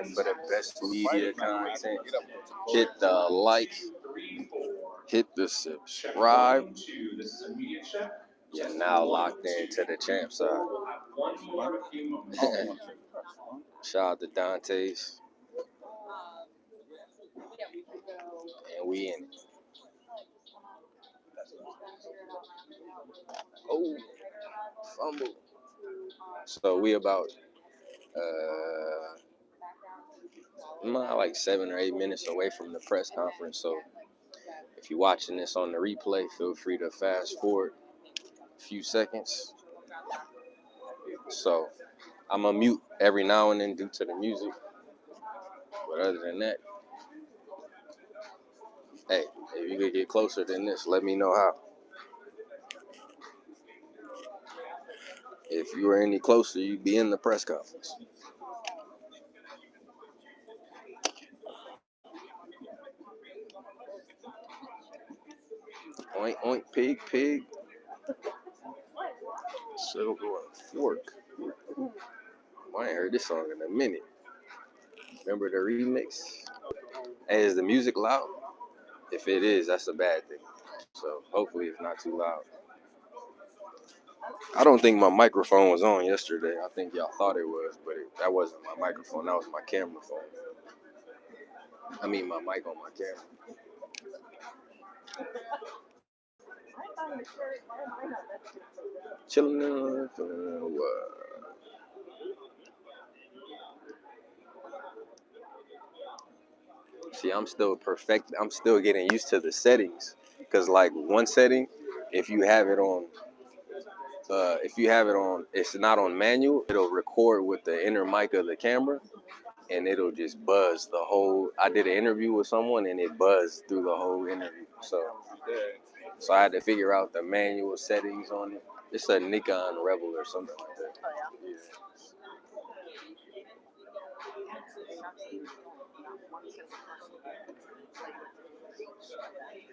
in for the best media content. Hit the like, hit the subscribe. You're now locked into the champ side. Shout out to Dante's. And we in it. Oh, fumble. So we about like 7 or 8 minutes away from the press conference. So if you're watching this on the replay, feel free to fast forward a few seconds. So I'm gonna mute every now and then due to the music. But other than that, hey, if you could get closer than this, let me know how. If you were any closer, you'd be in the press conference. Oink, oink, pig, pig. Silver fork. I ain't heard this song in a minute. Remember the remix? Hey, is the music loud? If it is, that's a bad thing. So hopefully it's not too loud. I don't think my microphone was on yesterday. I think y'all thought it was, but that wasn't my microphone. That was my camera phone. I mean my mic on my camera. Chilling. See, I'm still getting used to the settings. Because like one setting, if you have it on, it's not on manual, it'll record with the inner mic of the camera. And it'll just buzz the whole. I did an interview with someone and it buzzed through the whole interview. So I had to figure out the manual settings on it. It's a Nikon Rebel or something like that.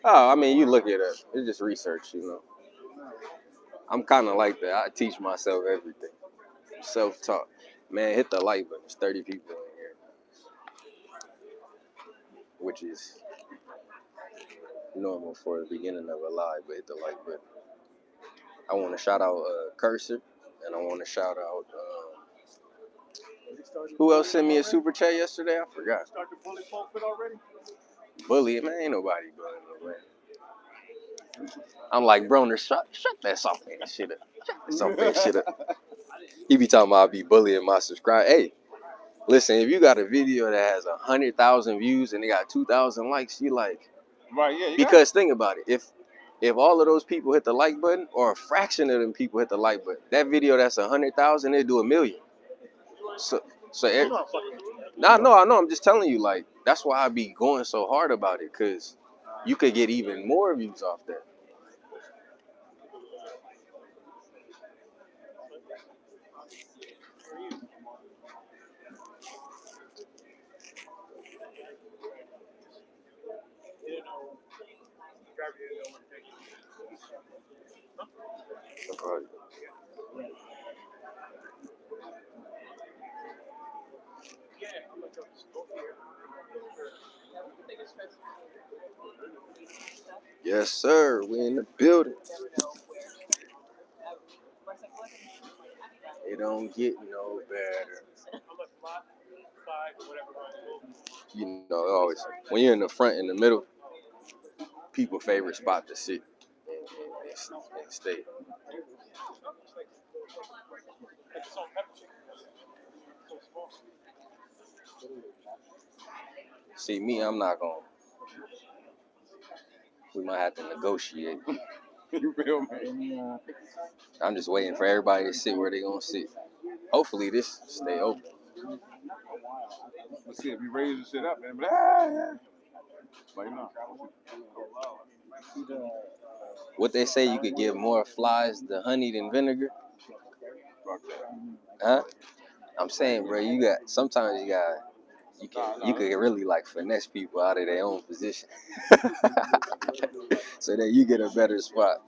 Oh, I mean, you look it up. It's just research, you know. I'm kind of like that. I teach myself everything. Self-taught. Man, hit the like button. There's 30 people in here. Which is normal for the beginning of a live, but hit the like button. I want to shout out Cursor, and I want to shout out who else sent me a super chat yesterday? I forgot. Start the bully pulpit already? Bully, man, ain't nobody bullying me, man. I'm like, bro, shut that soft ass shit up. Shut that soft ass shit up. He be talking about I be bullying my subscribe. Hey, listen, if you got a video that has 100,000 views and they got 2,000 likes, you like, right? Yeah. Because think about it, if all of those people hit the like button, or a fraction of them people hit the like button, that video that's 100,000, they do 1 million. So I know. I'm just telling you, like, that's why I be going so hard about it, because you could get even more views off that. Yes, sir. We in the building. It don't get no better. You know, always when you're in the front, in the middle, people's favorite spot to sit and stay. See, me, I'm not going. We might have to negotiate. You feel me? I'm just waiting for everybody to sit where they gonna sit. Hopefully, this stay open. Let's see if you raise the shit up, man. But you know. What they say, you could give more flies to honey than vinegar. Huh? I'm saying, bro, sometimes you can really like finesse people out of their own position, so that you get a better spot.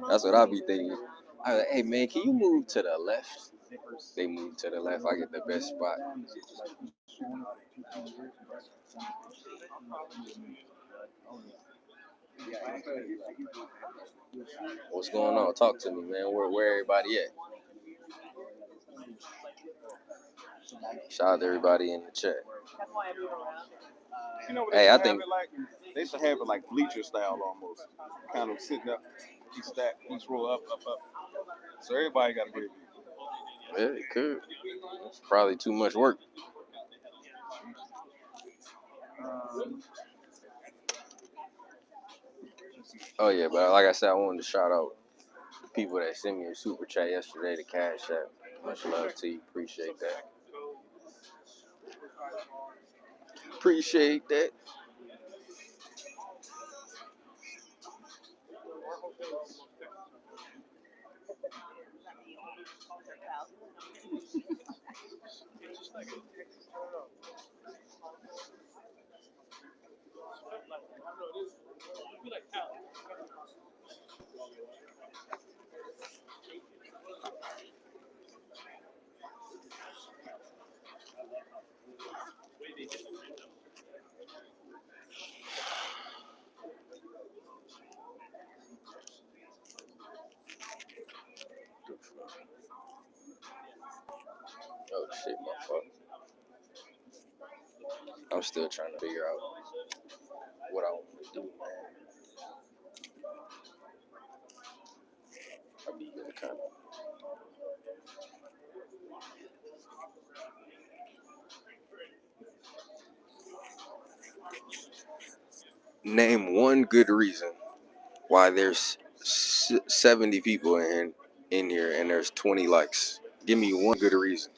That's what I be thinking. I like, hey man, can you move to the left? They move to the left. I get the best spot. What's going on? Talk to me, man. Where everybody at? Shout out to everybody in the chat. You know, Hey, I think they should have it like bleacher style almost, kind of sitting up, each row up. So everybody got a great view. yeah, it could. It's probably too much work. Oh yeah, but like I said, I wanted to shout out the people that sent me a super chat yesterday, the Cash App. Much love to you. Appreciate that. Appreciate that. Oh shit, my fault. I'm still trying to figure out what I want to do, man. I be getting kind of. Name one good reason why there's 70 people in here and there's 20 likes. Give me one good reason.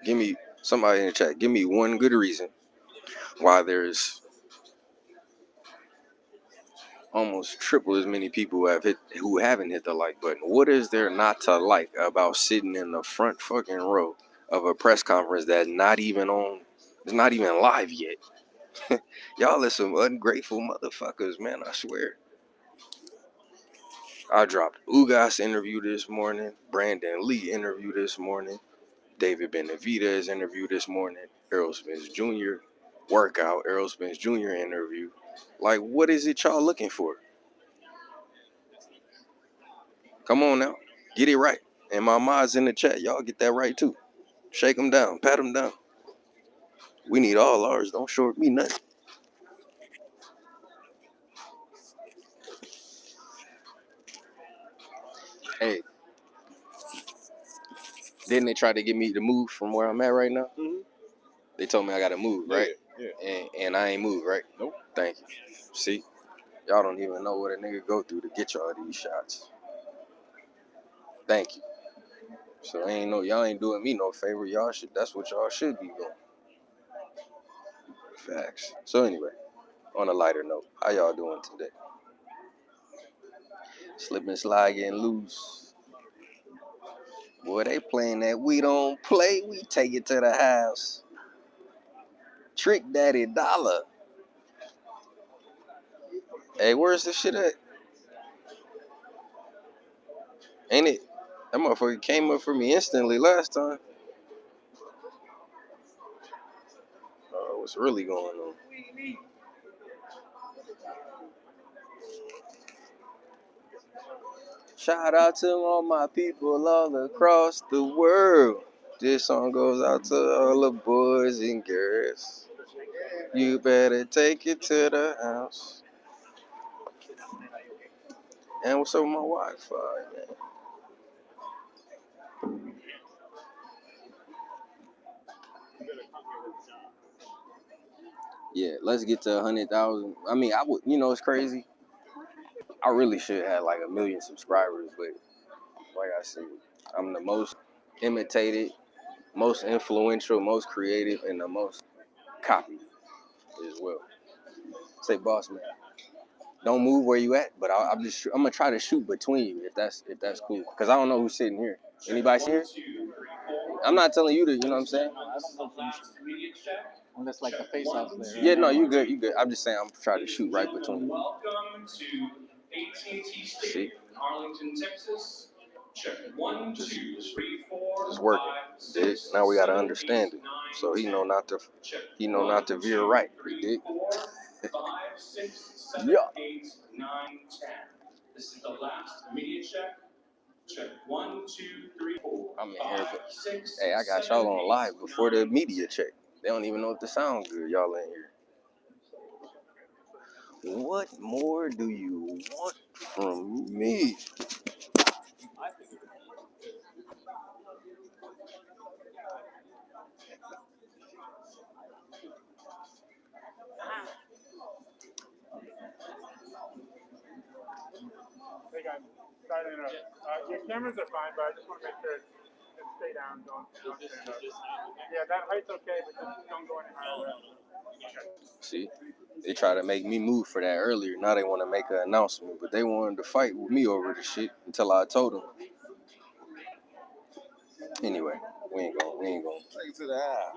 Give me somebody in the chat. Give me one good reason why there's almost triple as many people who haven't hit the like button. What is there not to like about sitting in the front fucking row of a press conference that's not even on? It's not even live yet. Y'all are some ungrateful motherfuckers, man. I swear. I dropped Ugas interview this morning. Brandon Lee interview this morning. David Benavidez interview this morning. Errol Spence Jr. workout. Errol Spence Jr. interview. Like, what is it y'all looking for? Come on now. Get it right. And my mods in the chat, y'all get that right too. Shake them down. Pat them down. We need all ours. Don't short me nothing. Hey, didn't they try to get me to move from where I'm at right now? Mm-hmm. They told me I got to move, right? Yeah. And I ain't moved, right? Nope. Thank you. See? Y'all don't even know what a nigga go through to get y'all these shots. Thank you. So y'all ain't doing me no favor. That's what y'all should be doing. Facts. So anyway, on a lighter note, how y'all doing today? Slip and slide getting loose. Boy, they playing that we don't play, we take it to the house. Trick Daddy Dollar. Hey, where's this shit at? Ain't it? That motherfucker came up for me instantly last time. What's really going on? Shout out to all my people all across the world. This song goes out to all the boys and girls. You better take it to the house. And what's up with my Wi-Fi, man? Yeah, let's get to 100,000. I mean, I would, it's crazy. I really should have like 1 million subscribers, but like I said, I'm the most imitated, most influential, most creative, and the most copied as well. Say, boss man, don't move where you at, but I'm gonna try to shoot between you if that's cool, because I don't know who's sitting here. Anybody here? I'm not telling you to, you know what I'm saying? Unless like the face-off there. Yeah, no, you good. I'm just saying I'm trying to shoot right between you. Welcome to AT&T Stadium in Arlington, Texas. Check 1, 2, 3, 4, Just working. 5, Dig? Now we gotta understand it. So he know not to veer right. You dig? 5, 6, 7, Yeah. 8, 9, 10. This is the last immediate check. Check 1, 2, 3, 4. I'm in here, 5, but 6, hey, I got 7, y'all on 8, live before the 9, media check. They don't even know if the sound good. Y'all in here. What more do you want from me? Hey guys, sorry to interrupt. Your cameras are fine, but I just want to make sure it stay down. Don't stand up. Yeah, that height's okay, but just don't go any higher. Okay. See, they tried to make me move for that earlier. Now they want to make an announcement, but they wanted to fight with me over the shit until I told them. Anyway, we ain't going. Take it to the eye.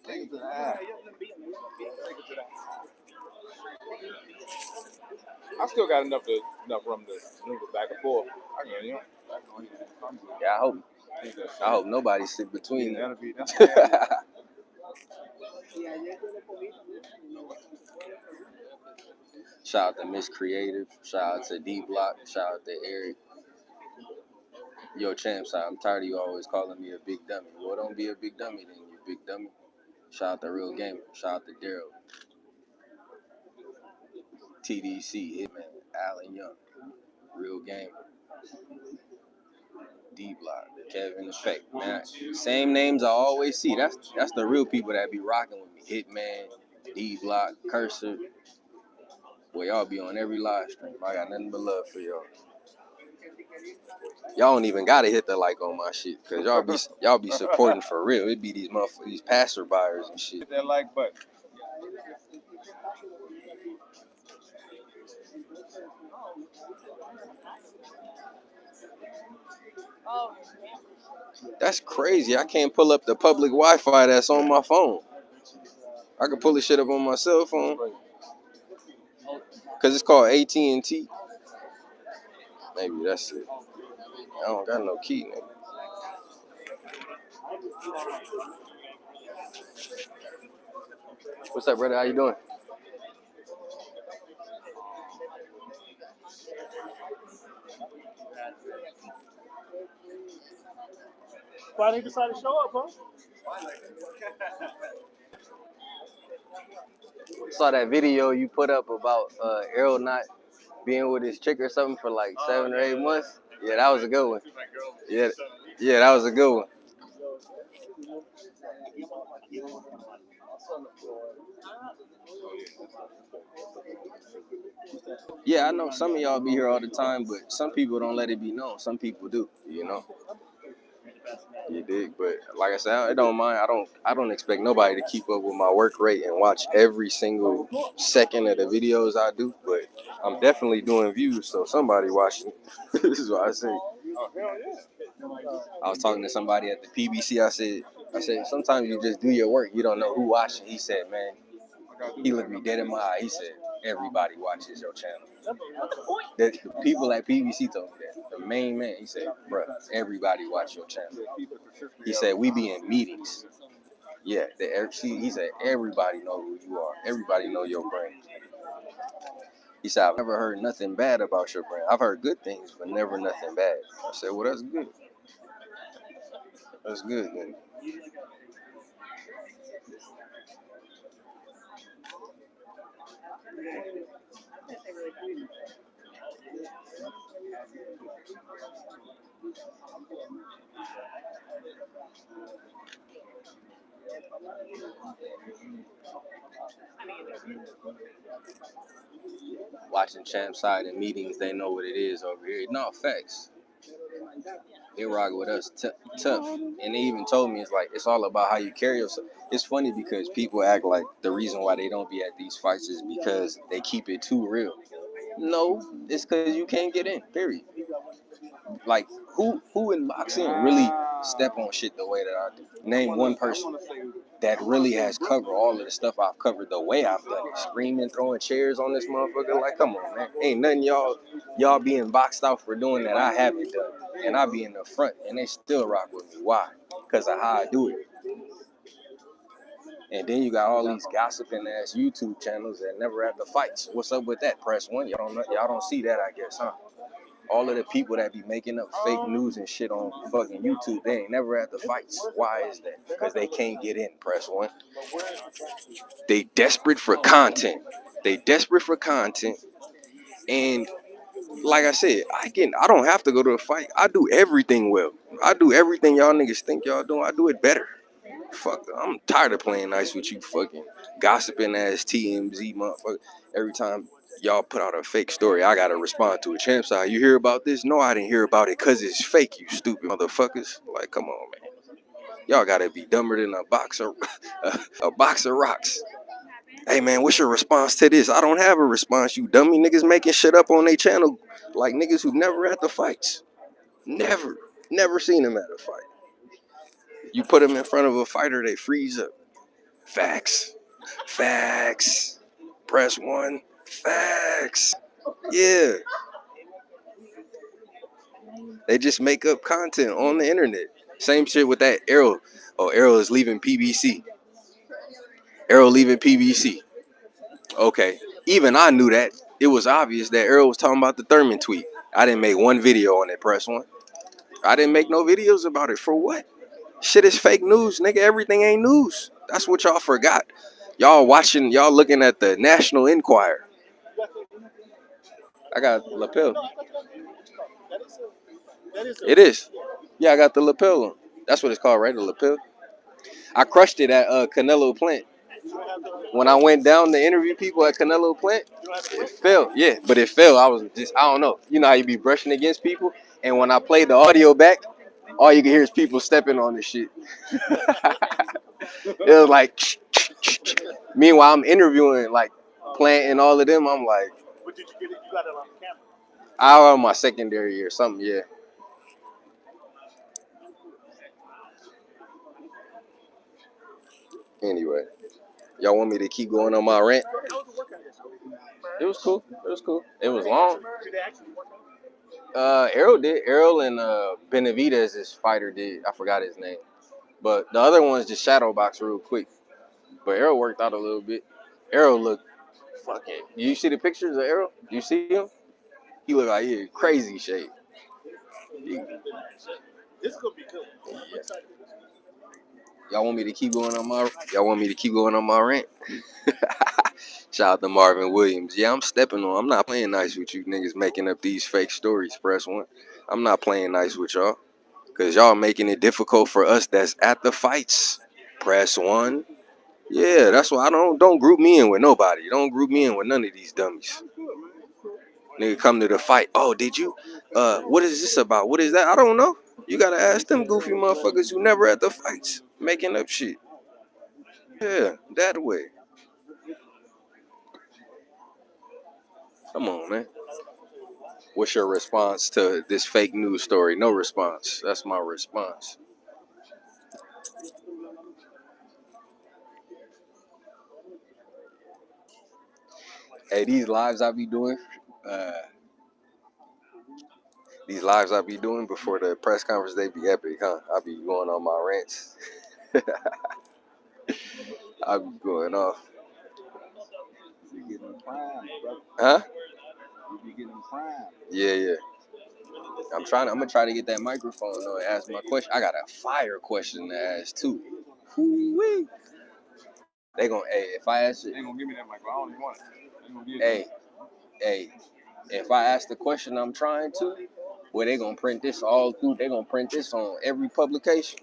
Take it to the eye. Take it to the eye. I still got enough room to move it back and forth. I can, you know. Yeah, I hope nobody sit between them. That's Shout out to Miss Creative. Shout out to D Block. Shout out to Eric. Yo, CHAMPSIDE, I'm tired of you always calling me a big dummy. Well, don't be a big dummy then, you big dummy. Shout out to Real Gamer. Shout out to Daryl. TDC, Hitman, Allen Young, Real Gamer, D Block, Kevin Effect. Man, same names I always see. That's the real people that be rocking with me. Hitman, D Block, Cursor. Boy, y'all be on every live stream. I got nothing but love for y'all. Y'all don't even gotta hit the like on my shit, cause y'all be supporting for real. It be these motherfuckers, these passerbyers and shit. hit that like button. That's crazy. I can't pull up the public Wi-Fi that's on my phone. I can pull this shit up on my cell phone, cause it's called AT&T. Maybe that's it. I don't got no key, nigga. What's up, brother? How you doing? Why they decided to show up, huh? Saw that video you put up about Errol not being with his chick or something for like 7 or 8 months. Yeah, that was a good one. Yeah, that was a good one. Yeah, I know some of y'all be here all the time, but some people don't let it be known. Some people do, you know. You dig? But like I said, I don't mind. I don't expect nobody to keep up with my work rate and watch every single second of the videos I do. But I'm definitely doing views, so somebody watching. This is what I say. Oh, hell yeah. I was talking to somebody at the PBC. I said, sometimes you just do your work. You don't know who watching. He said, man, he looked me dead in my eye. He said, everybody watches your channel. The people at PBC told me that. The main man, he said, bro, everybody watch your channel. He said, we be in meetings. Yeah, he said, everybody know who you are. Everybody know your brand. He said, I've never heard nothing bad about your brand. I've heard good things, but never nothing bad. I said, well, that's good. That's good, man. Watching CHAMPSIDE in meetings, they know what it is over here. No, facts. They rock with us tough. And they even told me, it's all about how you carry yourself. It's funny because people act like the reason why they don't be at these fights is because they keep it too real. No, it's because you can't get in, period. Like, who in boxing really step on shit the way that I do? Name one person that really has covered all of the stuff I've covered the way I've done it. Screaming, throwing chairs on this motherfucker. Like, come on, man. Ain't nothing y'all being boxed out for doing that I haven't done. And I be in the front, and they still rock with me. Why? because of how I do it. And then you got all these gossiping ass YouTube channels that never at the fights. What's up with that? Press one. Y'all don't see that, I guess, huh? All of the people that be making up fake news and shit on fucking YouTube, they ain't never at the fights. Why is that? Because they can't get in. Press one. They desperate for content. And like I said, I don't have to go to a fight. I do everything well. I do everything y'all niggas think y'all doing. I do it better. Fuck, I'm tired of playing nice with you fucking gossiping ass TMZ motherfucker. Every time y'all put out a fake story, I gotta respond to it. CHAMPSIDE, you hear about this? No, I didn't hear about it because it's fake, you stupid motherfuckers. Like, come on, man. Y'all gotta be dumber than a box of a box of rocks. Hey man, what's your response to this? I don't have a response, you dummy. Niggas making shit up on their channel like niggas who never at the fights. Never seen them at a fight. You put them in front of a fighter, they freeze up. Facts. Press one. Facts. Yeah. They just make up content on the internet. Same shit with that Errol. Oh, Errol is leaving PBC. Okay. Even I knew that. It was obvious that Errol was talking about the Thurman tweet. I didn't make one video on it, press one. I didn't make no videos about it. For what? Shit is fake news, nigga. Everything ain't news. That's what y'all forgot. Y'all looking at the National Enquirer. I got lapel. It is. Yeah, I got the lapel on. That's what it's called, right? The lapel. I crushed it at Canelo Plant. When I went down to interview people at Canelo Plant, it fell. Yeah, but it fell. I don't know. You know how you be brushing against people? And when I played the audio back, all you can hear is people stepping on this shit. It was like, meanwhile, I'm interviewing, like, Plant and all of them. I'm like, But did you get it? You got it on camera. I was on my secondary year, something, yeah. Anyway, y'all want me to keep going on my rant? It was cool. It was long. Did they actually work out? Errol did. Errol and Benavidez, this fighter, did. I forgot his name. But the other ones just shadow box real quick. But Errol worked out a little bit. Errol looked fucking. You see the pictures of Errol? You see him? He looked like he in crazy shape. This could be good. Yeah. Y'all want me to keep going on my rant? Shout out to Marvin Williams. Yeah, I'm stepping on. I'm not playing nice with you niggas making up these fake stories, press one. I'm not playing nice with y'all. Because y'all making it difficult for us that's at the fights. Press one. Yeah, that's why I don't group me in with nobody. Don't group me in with none of these dummies. Nigga come to the fight. Oh, did you? What is this about? What is that? I don't know. You gotta ask them goofy motherfuckers who never at the fights. Making up shit. Yeah, that way. Come on, man. What's your response to this fake news story? No response. That's my response. Hey, these lives I be doing before the press conference, they be epic, huh? I be going on my rants. I be going off. You be getting primed, brother. Huh? You be getting primed. Yeah. I'm gonna try to get that microphone though and ask my question. I got a fire question to ask too. Woo-wee. They gonna, if I ask it, They ain't gonna give me that mic, but I don't even want it. They gonna give hey, if I ask the question I'm trying to, well, they gonna print this all through. They gonna print this on every publication.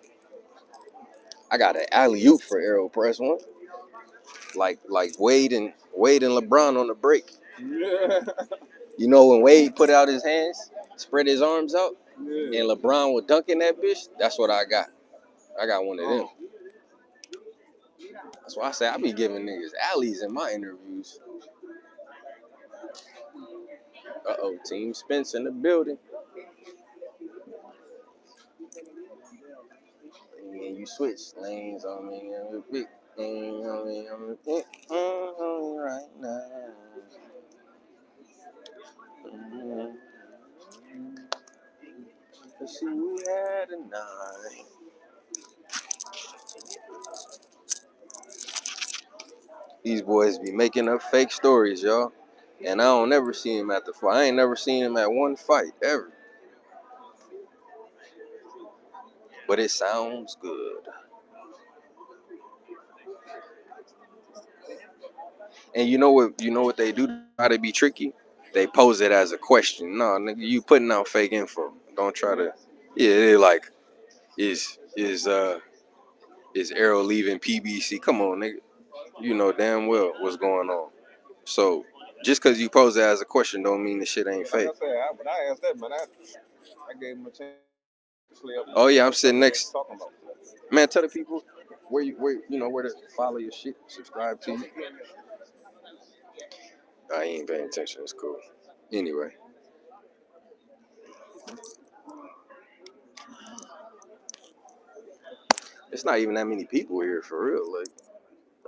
I got an alley-oop for Errol Press one, like Wade and LeBron on the break. Yeah. You know when Wade put out his hands, spread his arms out, Yeah. and LeBron was dunking that bitch? That's what I got. I got one of them. That's why I say I be giving niggas alleys in my interviews. Uh-oh, Team Spence in the building. And you switch lanes on me. I'm a big thing on me. I'm a big thing right now. Let's see who we had tonight. These boys be making up fake stories, y'all. And I don't never see him at the fight. I ain't never seen him at one fight, ever. But it sounds good. And you know what they do to try to be tricky? They pose it as a question. No, nigga, you putting out fake info. Don't try to. Yeah, they're like, is Errol leaving PBC? Come on, nigga. You know damn well what's going on. So just because you pose it as a question don't mean the shit ain't fake. Like I said, when I asked that, man, I gave him a chance. Oh yeah, I'm sitting next. Man, tell the people where to follow your shit, subscribe to you. I ain't paying attention. It's cool. Anyway. It's not even that many people here for real. Like,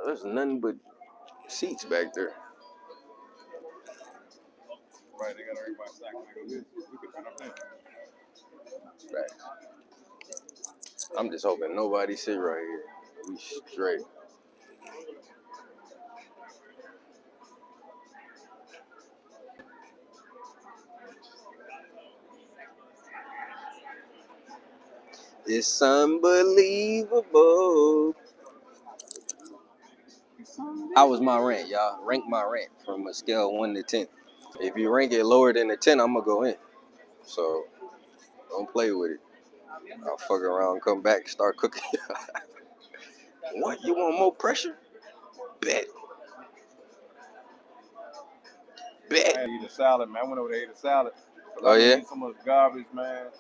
there's nothing but seats back there. Right, they got everybody stacked like this. We could turn up there. Right. I'm just hoping nobody sit right here. We straight. It's unbelievable. How was my rant, y'all? Rank my rant from a scale of 1 to 10. If you rank it lower than a 10, I'm going to go in. So, don't play with it. I'll fuck around, come back, start cooking. What? You want more pressure? Bet. Bet. I eat a salad, man. I went over there to eat a salad. Oh, yeah? Eat some of the garbage, man.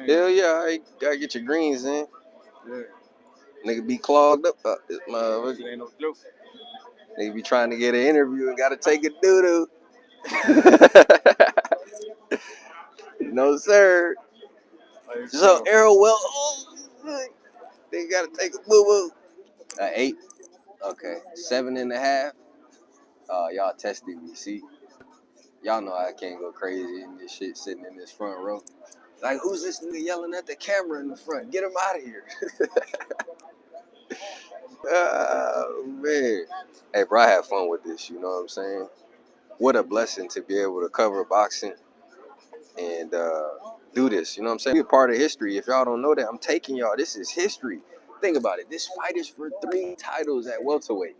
Hell yeah, I gotta get your greens in. Yeah. Nigga be clogged up. This ain't no joke. Nigga be trying to get an interview and gotta take a doo-doo. No, sir. Like, So, Errol, well, they gotta take a boo-boo. 8. Okay. 7.5. Y'all tested me, see? Y'all know I can't go crazy in this shit sitting in this front row. Like, who's this nigga yelling at the camera in the front? Get him out of here. Oh, man. Hey, bro, I had fun with this, you know what I'm saying? What a blessing to be able to cover boxing and do this, you know what I'm saying? We're part of history. If y'all don't know that, I'm taking y'all. This is history. Think about it. This fight is for 3 titles at welterweight.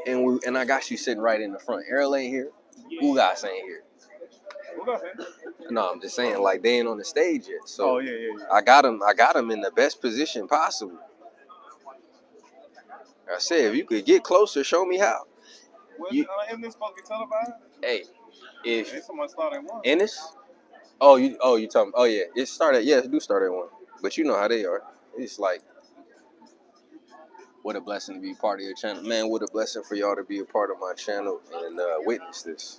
And I got you sitting right in the front. Errol ain't here. Ugas ain't here. No, I'm just saying, like, they ain't on the stage yet. So yeah. I got him in the best position possible. I said, if you could get closer, show me how. Isn't this supposed to be televised? Hey, if someone started one. Ennis? Oh, you talking? Oh yeah, it started. Yeah, it do start at 1. But you know how they are. It's like, what a blessing to be part of your channel, man. What a blessing for y'all to be a part of my channel and witness this.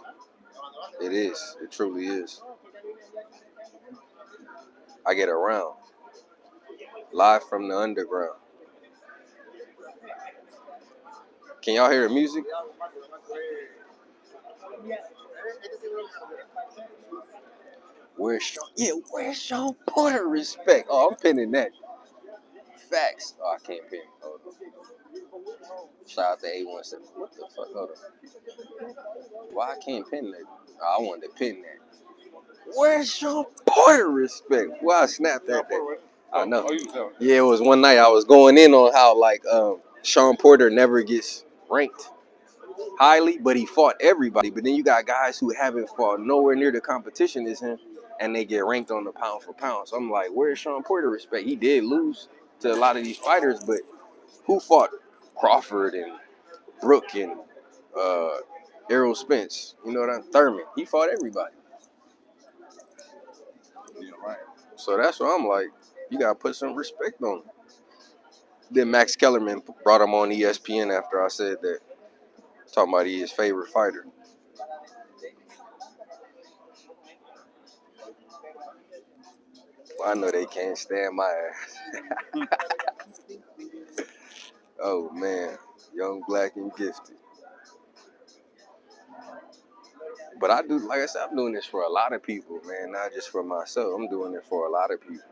It is. It truly is. I get around live from the underground. Can y'all hear the music? Where's Sean Porter respect? Oh, I'm pinning that. Facts. Oh, I can't pin. Hold on. Shout out to 817. What the fuck? Hold on. Why I can't pin that? Oh, I wanted to pin that. Where's Sean Porter respect? Well, I snapped that day. I know. Yeah, it was one night I was going in on how like Sean Porter never gets ranked highly, but he fought everybody. But then you got guys who haven't fought nowhere near the competition as him, and they get ranked on the pound for pound. So I'm like, where's Sean Porter respect? He did lose to a lot of these fighters, but who fought Crawford and Brooke and Errol Spence? You know what I'm Thurman. He fought everybody. Yeah, right. So that's why I'm like, you gotta put some respect on him. Then Max Kellerman brought him on ESPN after I said that, talking about he his favorite fighter. I know they can't stand my ass. Oh man, young, black, and gifted. But I do, like I said, I'm doing this for a lot of people, man, not just for myself. I'm doing it for a lot of people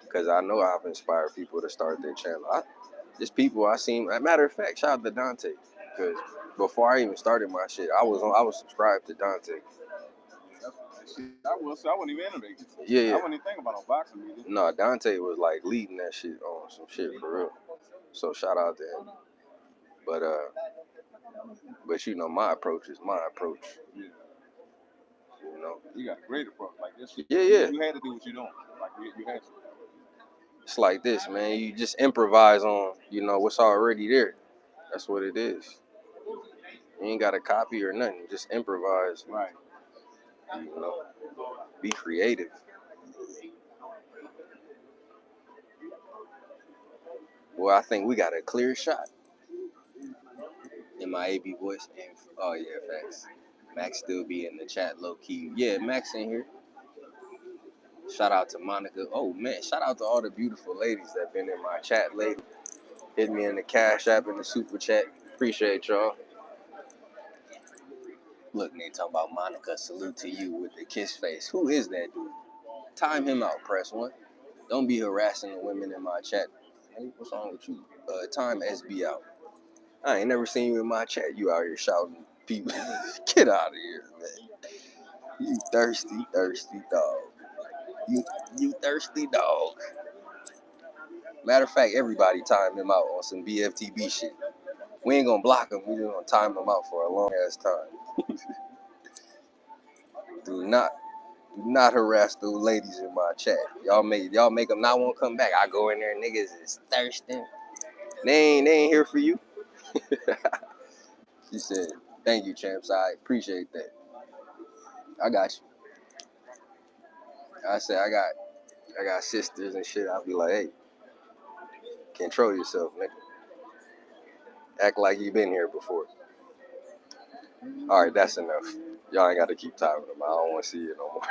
because I know I've inspired people to start their channel. Just people I seen. As a matter of fact, shout out to Dante, because before I even started my shit, I was subscribed to Dante. I wasn't even into it. Yeah, I yeah. wasn't even thinking about no boxing media. No, Dante was like leading that shit on some shit for real. So shout out to him. But you know, my approach is my approach. Yeah. You know. You got a great approach like this. Yeah, yeah. You had to do what you're doing. Like you had to. It's like this, man. You just improvise on, you know, what's already there. That's what it is. You ain't got to copy or nothing. Just improvise. Right. You know, be creative. Well, I think we got a clear shot in my AB voice. And, oh, yeah, facts. Max still be in the chat low key. Yeah, Max in here. Shout out to Monica. Oh, man. Shout out to all the beautiful ladies that been in my chat lately. Hit me in the Cash App and the Super Chat. Appreciate y'all. Look, they talking about Monica. Salute to you with the kiss face. Who is that dude? Time him out, press one. Don't be harassing the women in my chat. Hey, what's wrong with you? Time SB out. I ain't never seen you in my chat. You out here shouting people. Get out of here, man. You thirsty, thirsty dog. You thirsty dog. Matter of fact, everybody time him out on some BFTB shit. We ain't gonna block him. We just gonna time him out for a long ass time. Do not harass those ladies in my chat. Y'all make them not want to come back. I go in there, niggas is thirsting. They ain't here for you. She said, "Thank you, champs. I appreciate that. I got you." I said, I got sisters and shit. I'll be like, hey, control yourself, nigga. Act like you been here before. All right, that's enough. Y'all ain't got to keep timing them. I don't want to see it no more.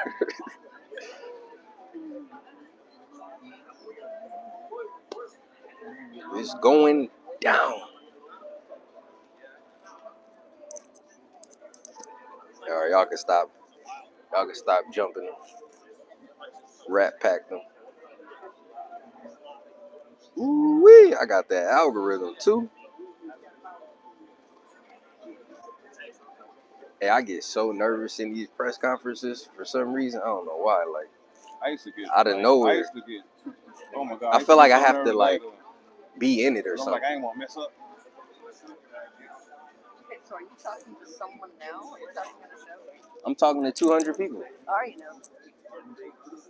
It's going down. All right, y'all can stop. Y'all can stop jumping them. Rat pack them. Ooh-wee, I got that algorithm too. Hey, I get so nervous in these press conferences for some reason. I don't know why. Like, I used to get out of nowhere. I used to get. Oh my god. I feel like I have to like be in it or I'm something. like I ain't want to mess up. Okay, so are you talking to someone now, or you're talking at a show? I'm talking to 200 people. Are you now?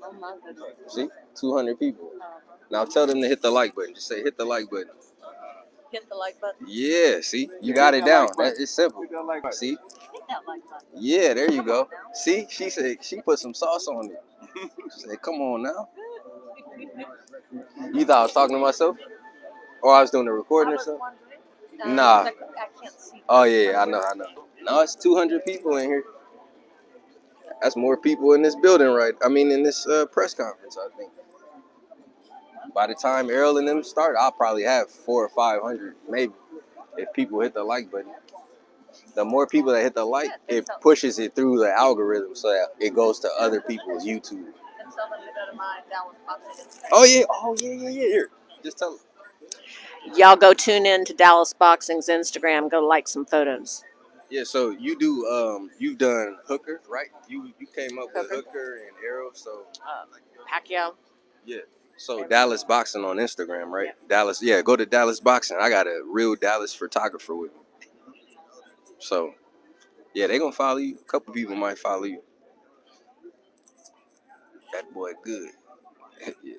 Oh my goodness. See, 200 people. Now tell them to hit the like button. Just say hit the like button. Hit the like button. Yeah, see, you got it down. It's simple. See, Hit that like button. yeah, there you go. See, she said she put some sauce on it. She said, "Come on now." You thought I was talking to myself, or I was doing the recording or something? Nah. I can't see. Oh yeah, I know. No, it's 200 people in here. That's more people in this building, right? I mean, in this press conference, I think. By the time Errol and them start, I'll probably have 400 or 500, maybe, if people hit the like button. The more people that hit the like, it pushes it through the algorithm so that it goes to other people's YouTube. And tell them to go to my Dallas Boxing Instagram. Oh yeah. Here, just tell them. Y'all go tune in to Dallas Boxing's Instagram. Go like some photos. Yeah, so you do. You've done Hooker, right? You came up with Hooker and Errol, so Pacquiao. yeah. So Dallas Boxing on Instagram, right? Yeah. Dallas, yeah. Go to Dallas Boxing. I got a real Dallas photographer with me. So yeah, they gonna follow you. A couple people might follow you. That boy good. Yeah.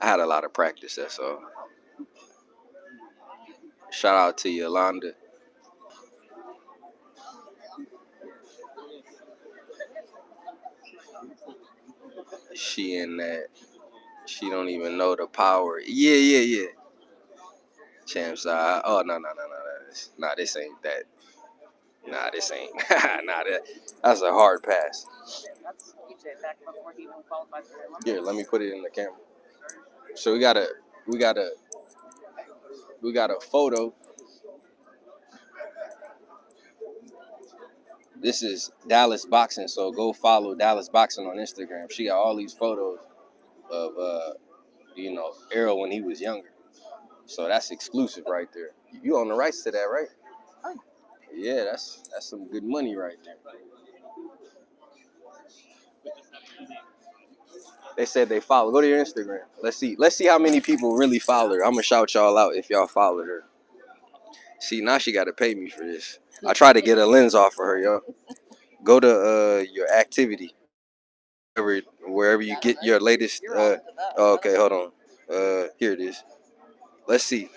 I had a lot of practice, that's all. Shout out to Yolanda. She in that. She don't even know the power. Yeah. CHAMPSIDE. Oh, no. Nah, this ain't that. Nah, this ain't. That's a hard pass. That's EJ back before he even qualified for the Olympics. Here, let me put it in the camera. So we got a photo. This is Dallas Boxing, so go follow Dallas Boxing on Instagram. She got all these photos of Errol when he was younger. So that's exclusive right there. You own the rights to that, right? Yeah, that's some good money right there. They said they follow. Go to your Instagram. Let's see how many people really follow her. I'm gonna shout y'all out if y'all followed her. See, now she got to pay me for this. I try to get a lens off of her, yo. Go to your activity, wherever you get your latest. Oh, okay, hold on. Here it is. Let's see.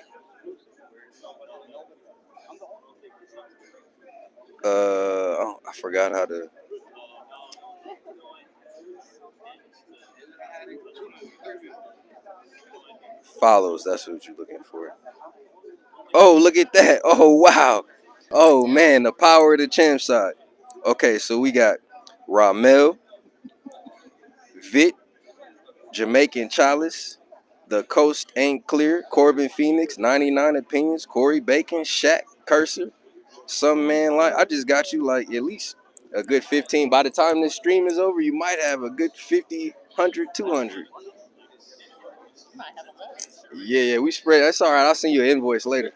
I forgot how to. Follows. That's what you're looking for. Oh, look at that. Oh, wow. Oh, man, the power of the champ side. Okay, so we got Ramel, Vit, Jamaican Chalice, The Coast Ain't Clear, Corbin Phoenix, 99 Opinions, Corey Bacon, Shaq, Cursor, Some Man Like. I just got you like at least a good 15. By the time this stream is over, you might have a good 50, 100, 200. Yeah, we spread. That's all right. I'll send you an invoice later.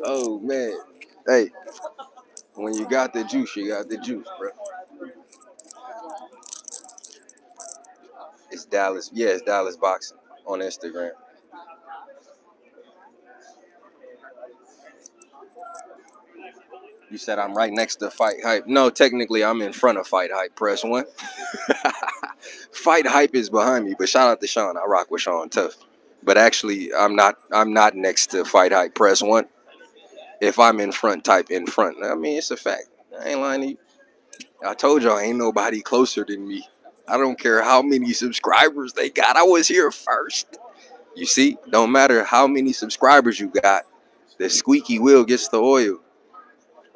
Oh, man. Hey, when you got the juice, you got the juice, bro. It's Dallas. Yeah, it's Dallas Boxing on Instagram. You said I'm right next to Fight Hype. No, technically I'm in front of Fight Hype. Press 1. Fight Hype is behind me, but shout out to Sean. I rock with Sean tough. But actually, I'm not next to Fight Hype. Press 1. If I'm in front, type in front. I mean, it's a fact. I ain't lying to you. I told y'all ain't nobody closer than me. I don't care how many subscribers they got. I was here first. You see, don't matter how many subscribers you got. The squeaky wheel gets the oil.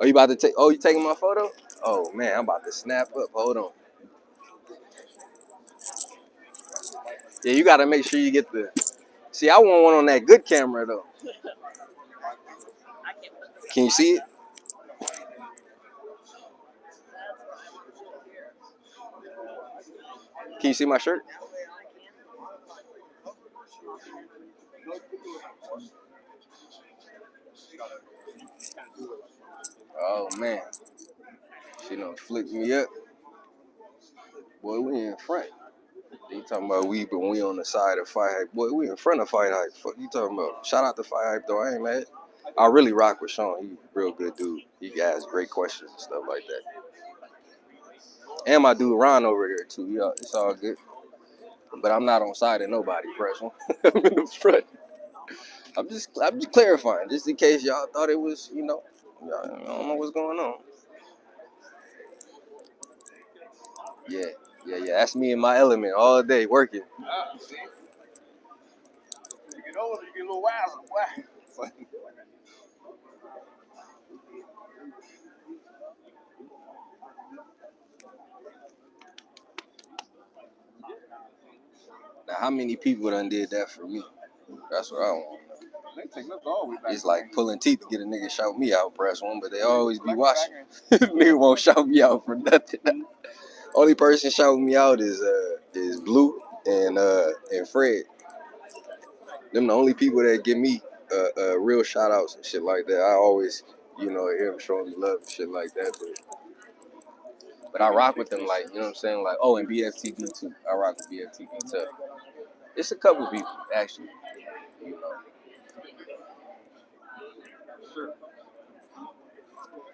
Oh, you about to take? Oh, you taking my photo? Oh man, I'm about to snap up. Hold on. Yeah, you got to make sure you get the. See, I want one on that good camera though. Can you see it? Can you see my shirt? Oh man, she done flicked me up. Boy, we in front. You talking about but we on the side of Fight Hype. Boy, we in front of Fight Hype. Fuck you talking about? Shout out to Fight Hype though. I ain't mad. I really rock with Sean. He's a real good dude. He asks great questions and stuff like that. And my dude Ron over there too. Yeah, it's all good. But I'm not on side of nobody, press one. I'm in the front. I'm just clarifying, just in case y'all thought it was, y'all don't know what's going on. Yeah. That's me in my element all day working. See? You get older, you get a little wiser. Boy. Now, how many people done did that for me? That's what I want. It's like pulling teeth to get a nigga shout me out, press one, but they always be watching. Nigga won't shout me out for nothing. Only person shouting me out is Blue and Fred. Them the only people that give me real shout outs and shit like that. I always, hear them showing me love and shit like that. But I rock with them, like, you know what I'm saying? Like, oh, and BFTV too. I rock with BFTV too. It's a couple people, actually.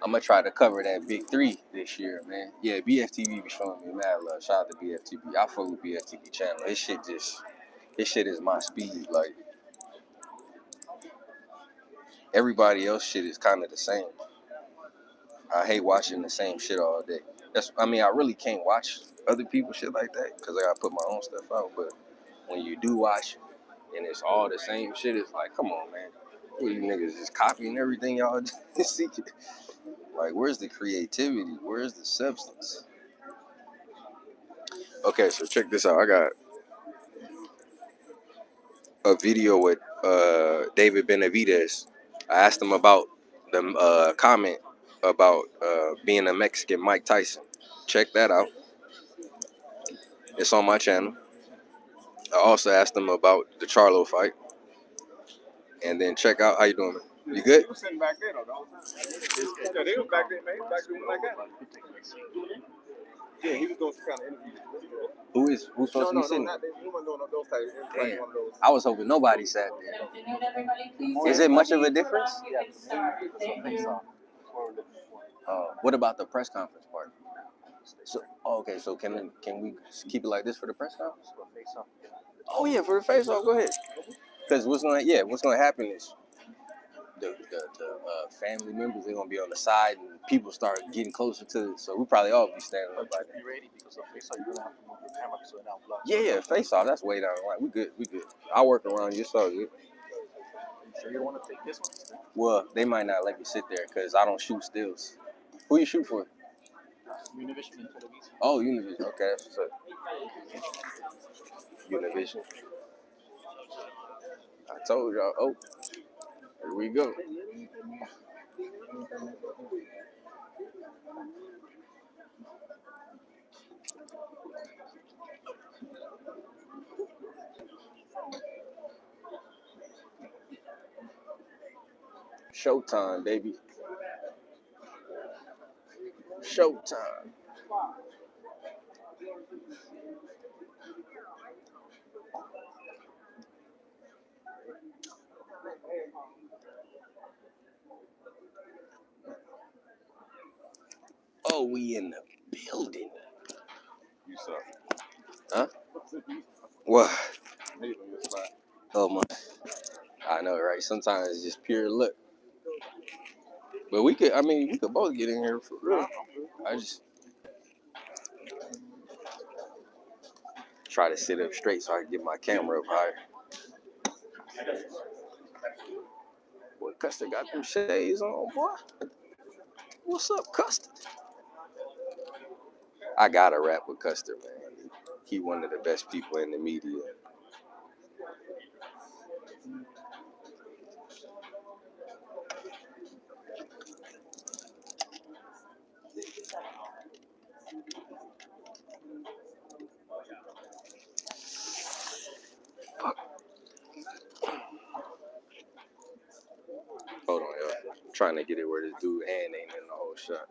I'm gonna try to cover that big 3 this year, man. Yeah, BFTV be showing me mad love. Shout out to BFTV. I fuck with BFTV channel. This shit is my speed. Like, everybody else shit is kind of the same. I hate watching the same shit all day. I really can't watch other people's shit like that because I gotta put my own stuff out. But when you do watch and it's all the same shit, it's like, come on, man. What, you niggas just copying everything y'all see? Like, where's the creativity? Where's the substance? Okay, so check this out. I got a video with David Benavidez. I asked him about the comment about being a Mexican Mike Tyson. Check that out. It's on my channel. I also asked him about the Charlo fight. And then check out how you doing, man. You good? He was sitting back there though the whole time. Yeah, they was back there, man. He was back there like that. Yeah, he was doing some kind of interview. Who's supposed to be sitting? Not, he wasn't doing those type of interviews. One of those. I was hoping nobody sat there. Is it much of a difference? What about the press conference part? So, okay, so can we keep it like this for the press conference? Oh yeah, for the face off, go ahead. Because what's gonna happen is the family members, they're gonna be on the side and people start getting closer to it. So we probably all be standing up like that. Be ready because of face off, you're gonna have to move your camera so it don't block. Yeah, face off. That's way down the line. We good. I'll work around you. So good. Sure you don't want to take this one? Well, they might not let me sit there because I don't shoot stills. Who you shoot for? Univision and television. Oh, Univision. Okay, that's what's up. Univision. I told y'all. Oh, here we go. Showtime, baby. Showtime. Oh, we in the building. You suck. Huh? What? Maybe on your spot. Oh my. I know, right? Sometimes it's just pure luck. But we could both get in here for real. I just try to sit up straight so I can get my camera up higher. Boy, Custer got them shades on, boy. What's up, Custer? I gotta rap with Custer, man. He one of the best people in the media. Fuck. Hold on, y'all. I'm trying to get it where this dude hand ain't in the whole shot.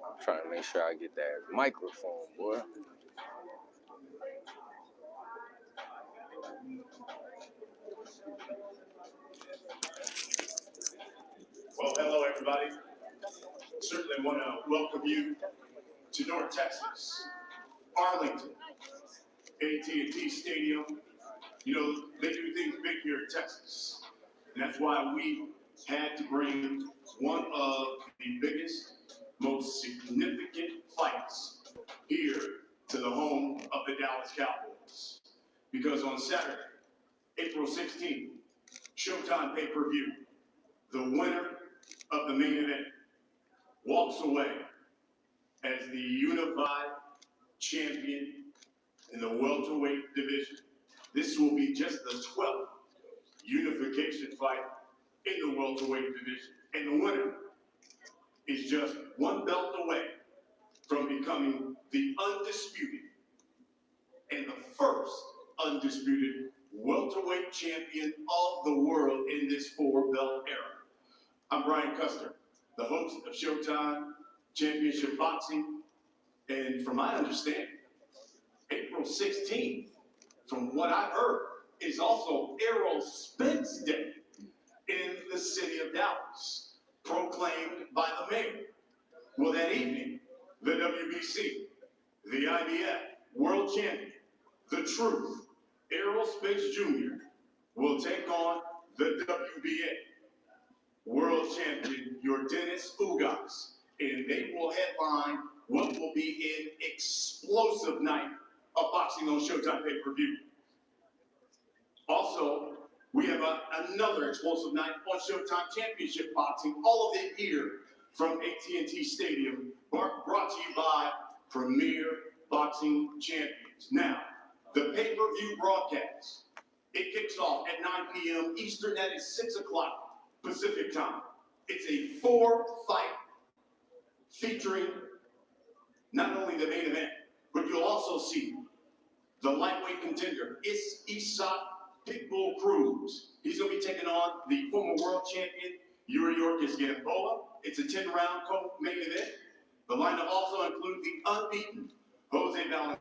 I'm trying to make sure I get that microphone, boy. Well, hello, everybody. Certainly want to welcome you to North Texas, Arlington, AT&T Stadium. You know, they do things big here in Texas. And that's why we had to bring one of the biggest, most significant fights here to the home of the Dallas Cowboys. Because on Saturday, April 16th, Showtime pay-per-view, the winner of the main event walks away as the unified champion in the welterweight division. This will be just the 12th unification fight in the welterweight division. And the winner is just one belt away from becoming the undisputed and the first undisputed welterweight champion of the world in this four-belt era. I'm Brian Custer, the host of Showtime Championship Boxing, and from my understanding, April 16th, from what I've heard, is also Errol Spence Day in the city of Dallas, proclaimed by the mayor. Well, that evening, the WBC, the IBF World Champion, The Truth, Errol Spence Jr. will take on the WBA World Champion Yordenis Ugas, and they will headline what will be an explosive night of boxing on Showtime pay-per-view. Also, we have another explosive night on Showtime Championship Boxing, all of it here from AT&T Stadium, brought to you by Premier Boxing Champions. Now, the pay-per-view broadcast, it kicks off at 9 p.m. Eastern, that is 6 o'clock Pacific time. It's a 4-fight featuring not only the main event, but you'll also see the lightweight contender, Isaac Pitbull Cruz. He's going to be taking on the former world champion, Yordenis Ugas. It's a 10-round co-main event. The lineup also includes the unbeaten Jose Valenzuela.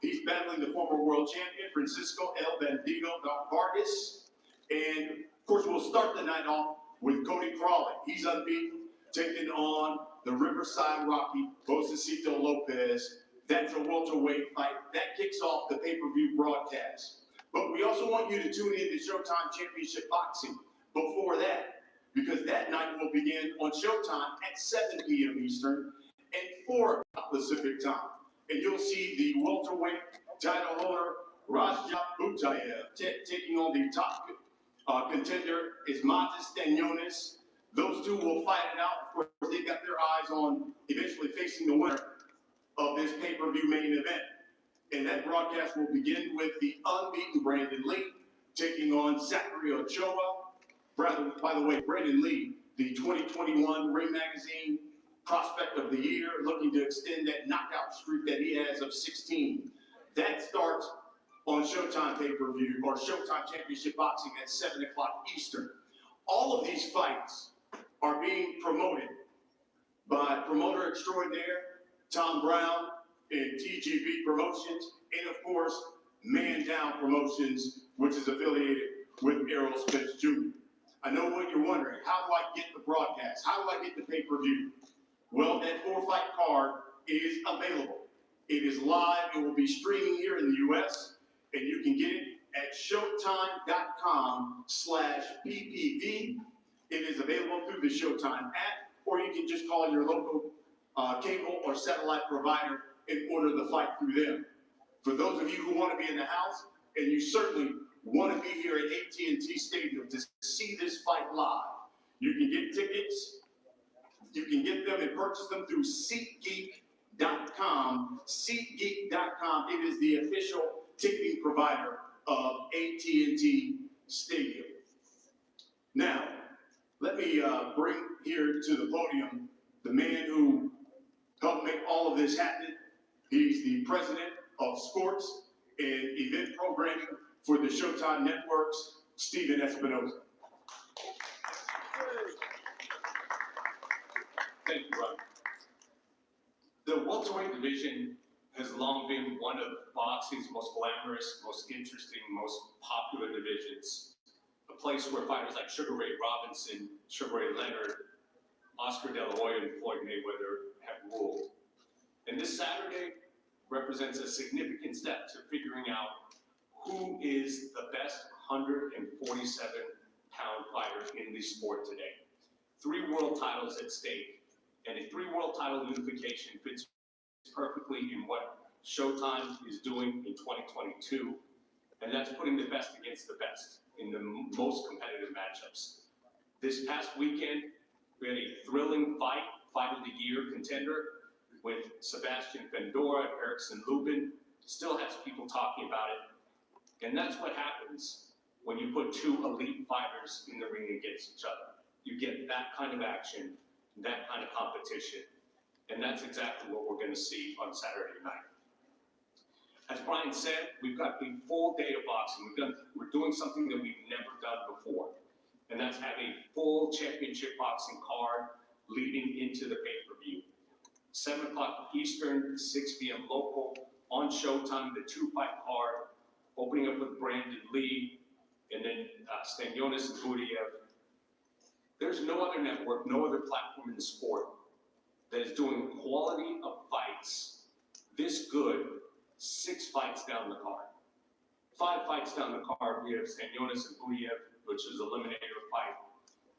He's battling the former world champion, Francisco El Bandido Vargas. And, of course, we'll start the night off with Cody Crawley. He's unbeaten, taking on the Riverside Rocky, Josecito Lopez. That's a welterweight fight. That kicks off the pay-per-view broadcast. But we also want you to tune in to Showtime Championship Boxing before that, because that night will begin on Showtime at 7 p.m. Eastern and 4 o'clock Pacific time. And you'll see the welterweight title holder, Raja Butayev, taking on the top contender, Ismatas Stanionis. Those two will fight it out. Of course, they got their eyes on eventually facing the winner of this pay-per-view main event. And that broadcast will begin with the unbeaten Brandon Lee taking on Zachary Ochoa. By the way, Brandon Lee, the 2021 Ring Magazine Prospect of the Year, looking to extend that knockout streak that he has of 16. That starts on Showtime pay-per-view, or Showtime Championship Boxing at 7 o'clock Eastern. All of these fights are being promoted by promoter extraordinaire Tom Brown and TGB Promotions, and of course, Man Down Promotions, which is affiliated with Errol Spence Jr. I know what you're wondering. How do I get the broadcast? How do I get the pay-per-view? Well, that 4-fight card is available. It is live. It will be streaming here in the U.S., and you can get it at showtime.com/PPV. It is available through the Showtime app, or you can just call your local cable or satellite provider and order the fight through them. For those of you who want to be in the house, and you certainly want to be here at AT&T Stadium to see this fight live, you can get tickets. You can get them and purchase them through SeatGeek.com. SeatGeek.com. It is the official ticketing provider of AT&T Stadium. Now, let me bring here to the podium the man who helped make all of this happen. He's the president of sports and event programming for the Showtime Networks, Stephen Espinoza. Thank you, Ron. The welterweight division has long been one of boxing's most glamorous, most interesting, most popular divisions. A place where fighters like Sugar Ray Robinson, Sugar Ray Leonard, Oscar De La Hoya, and Floyd Mayweather have ruled. And this Saturday represents a significant step to figuring out who is the best 147-pound fighter in the sport today. 3 world titles at stake, and a 3 world title unification fits perfectly in what Showtime is doing in 2022, and that's putting the best against the best in the most competitive matchups. This past weekend, we had a thrilling fight of the year contender with Sebastian Fendora and Erickson Lubin. Still has people talking about it. And that's what happens when you put 2 elite fighters in the ring against each other. You get that kind of action, that kind of competition. And that's exactly what we're going to see on Saturday night. As Brian said, we've got a full day of boxing. We're doing something that we've never done before. And that's have a full championship boxing card leading into the pay-per-view. 7 o'clock Eastern, 6 p.m. local, on Showtime, the 2-fight card, opening up with Brandon Lee, and then Stanionis and Budiev. There's no other network, no other platform in the sport that is doing quality of fights this good 6 fights down the card. 5 fights down the card, we have Stanionis and Budiev, which is an eliminator fight.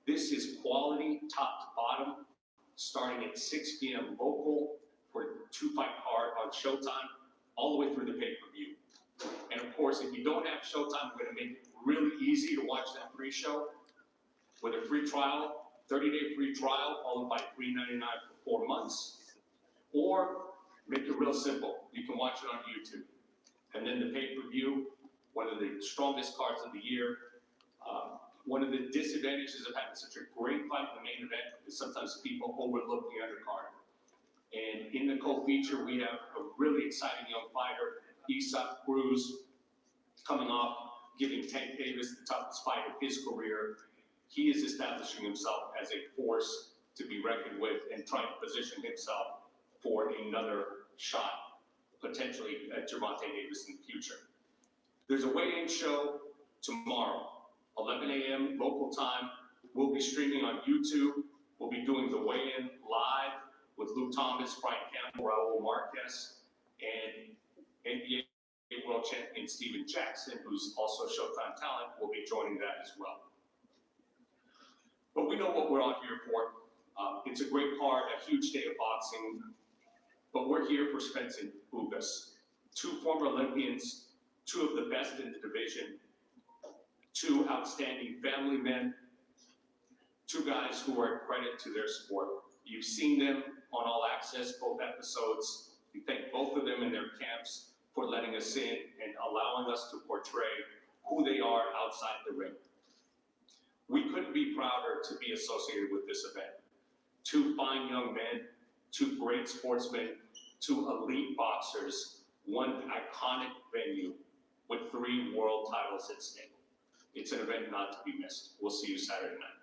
This is quality top to bottom. starting at 6 p.m. local for 2-fight card on Showtime, all the way through the pay-per-view. And of course, if you don't have Showtime, we're going to make it really easy to watch that free show with a free trial, 30-day free trial, followed by $3.99 for 4 months. Or make it real simple. You can watch it on YouTube. And then the pay-per-view, one of the strongest cards of the year. One of the disadvantages of having such a great fight in the main event is sometimes people overlook the undercard. And in the co-feature, we have a really exciting young fighter, Isak Cruz, coming off giving Tank Davis the toughest fight of his career. He is establishing himself as a force to be reckoned with and trying to position himself for another shot, potentially at Gervonta Davis in the future. There's a weigh-in show tomorrow, 11 a.m. local time. We'll be streaming on YouTube. We'll be doing the weigh-in live with Lou Thomas, Brian Campbell, Raul Marquez, and NBA World Champion Steven Jackson, who's also Showtime talent, will be joining that as well. But we know what we're on here for. It's a great card, a huge day of boxing. But we're here for Spence and Ugas, 2 former Olympians, 2 of the best in the division, 2 outstanding family men, 2 guys who are a credit to their sport. You've seen them on All Access, both episodes. We thank both of them in their camps for letting us in and allowing us to portray who they are outside the ring. We couldn't be prouder to be associated with this event. 2 fine young men, 2 great sportsmen, 2 elite boxers, 1 iconic venue with 3 world titles at stake. It's an event not to be missed. We'll see you Saturday night.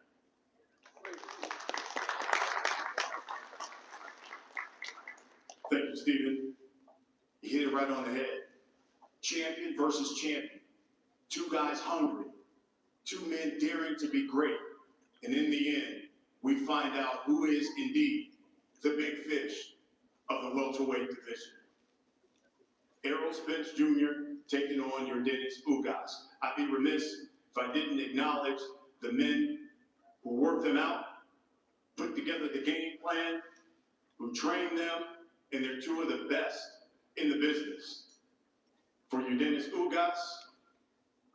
Thank you, Stephen. You hit it right on the head. Champion versus champion. 2 guys hungry. 2 men daring to be great. And in the end, we find out who is indeed the big fish of the welterweight division. Errol Spence Jr. taking on Yordenis Ugas. I'd be remiss if I didn't acknowledge the men who worked them out, put together the game plan, who trained them, and they're 2 of the best in the business. For Yordenis Ugas,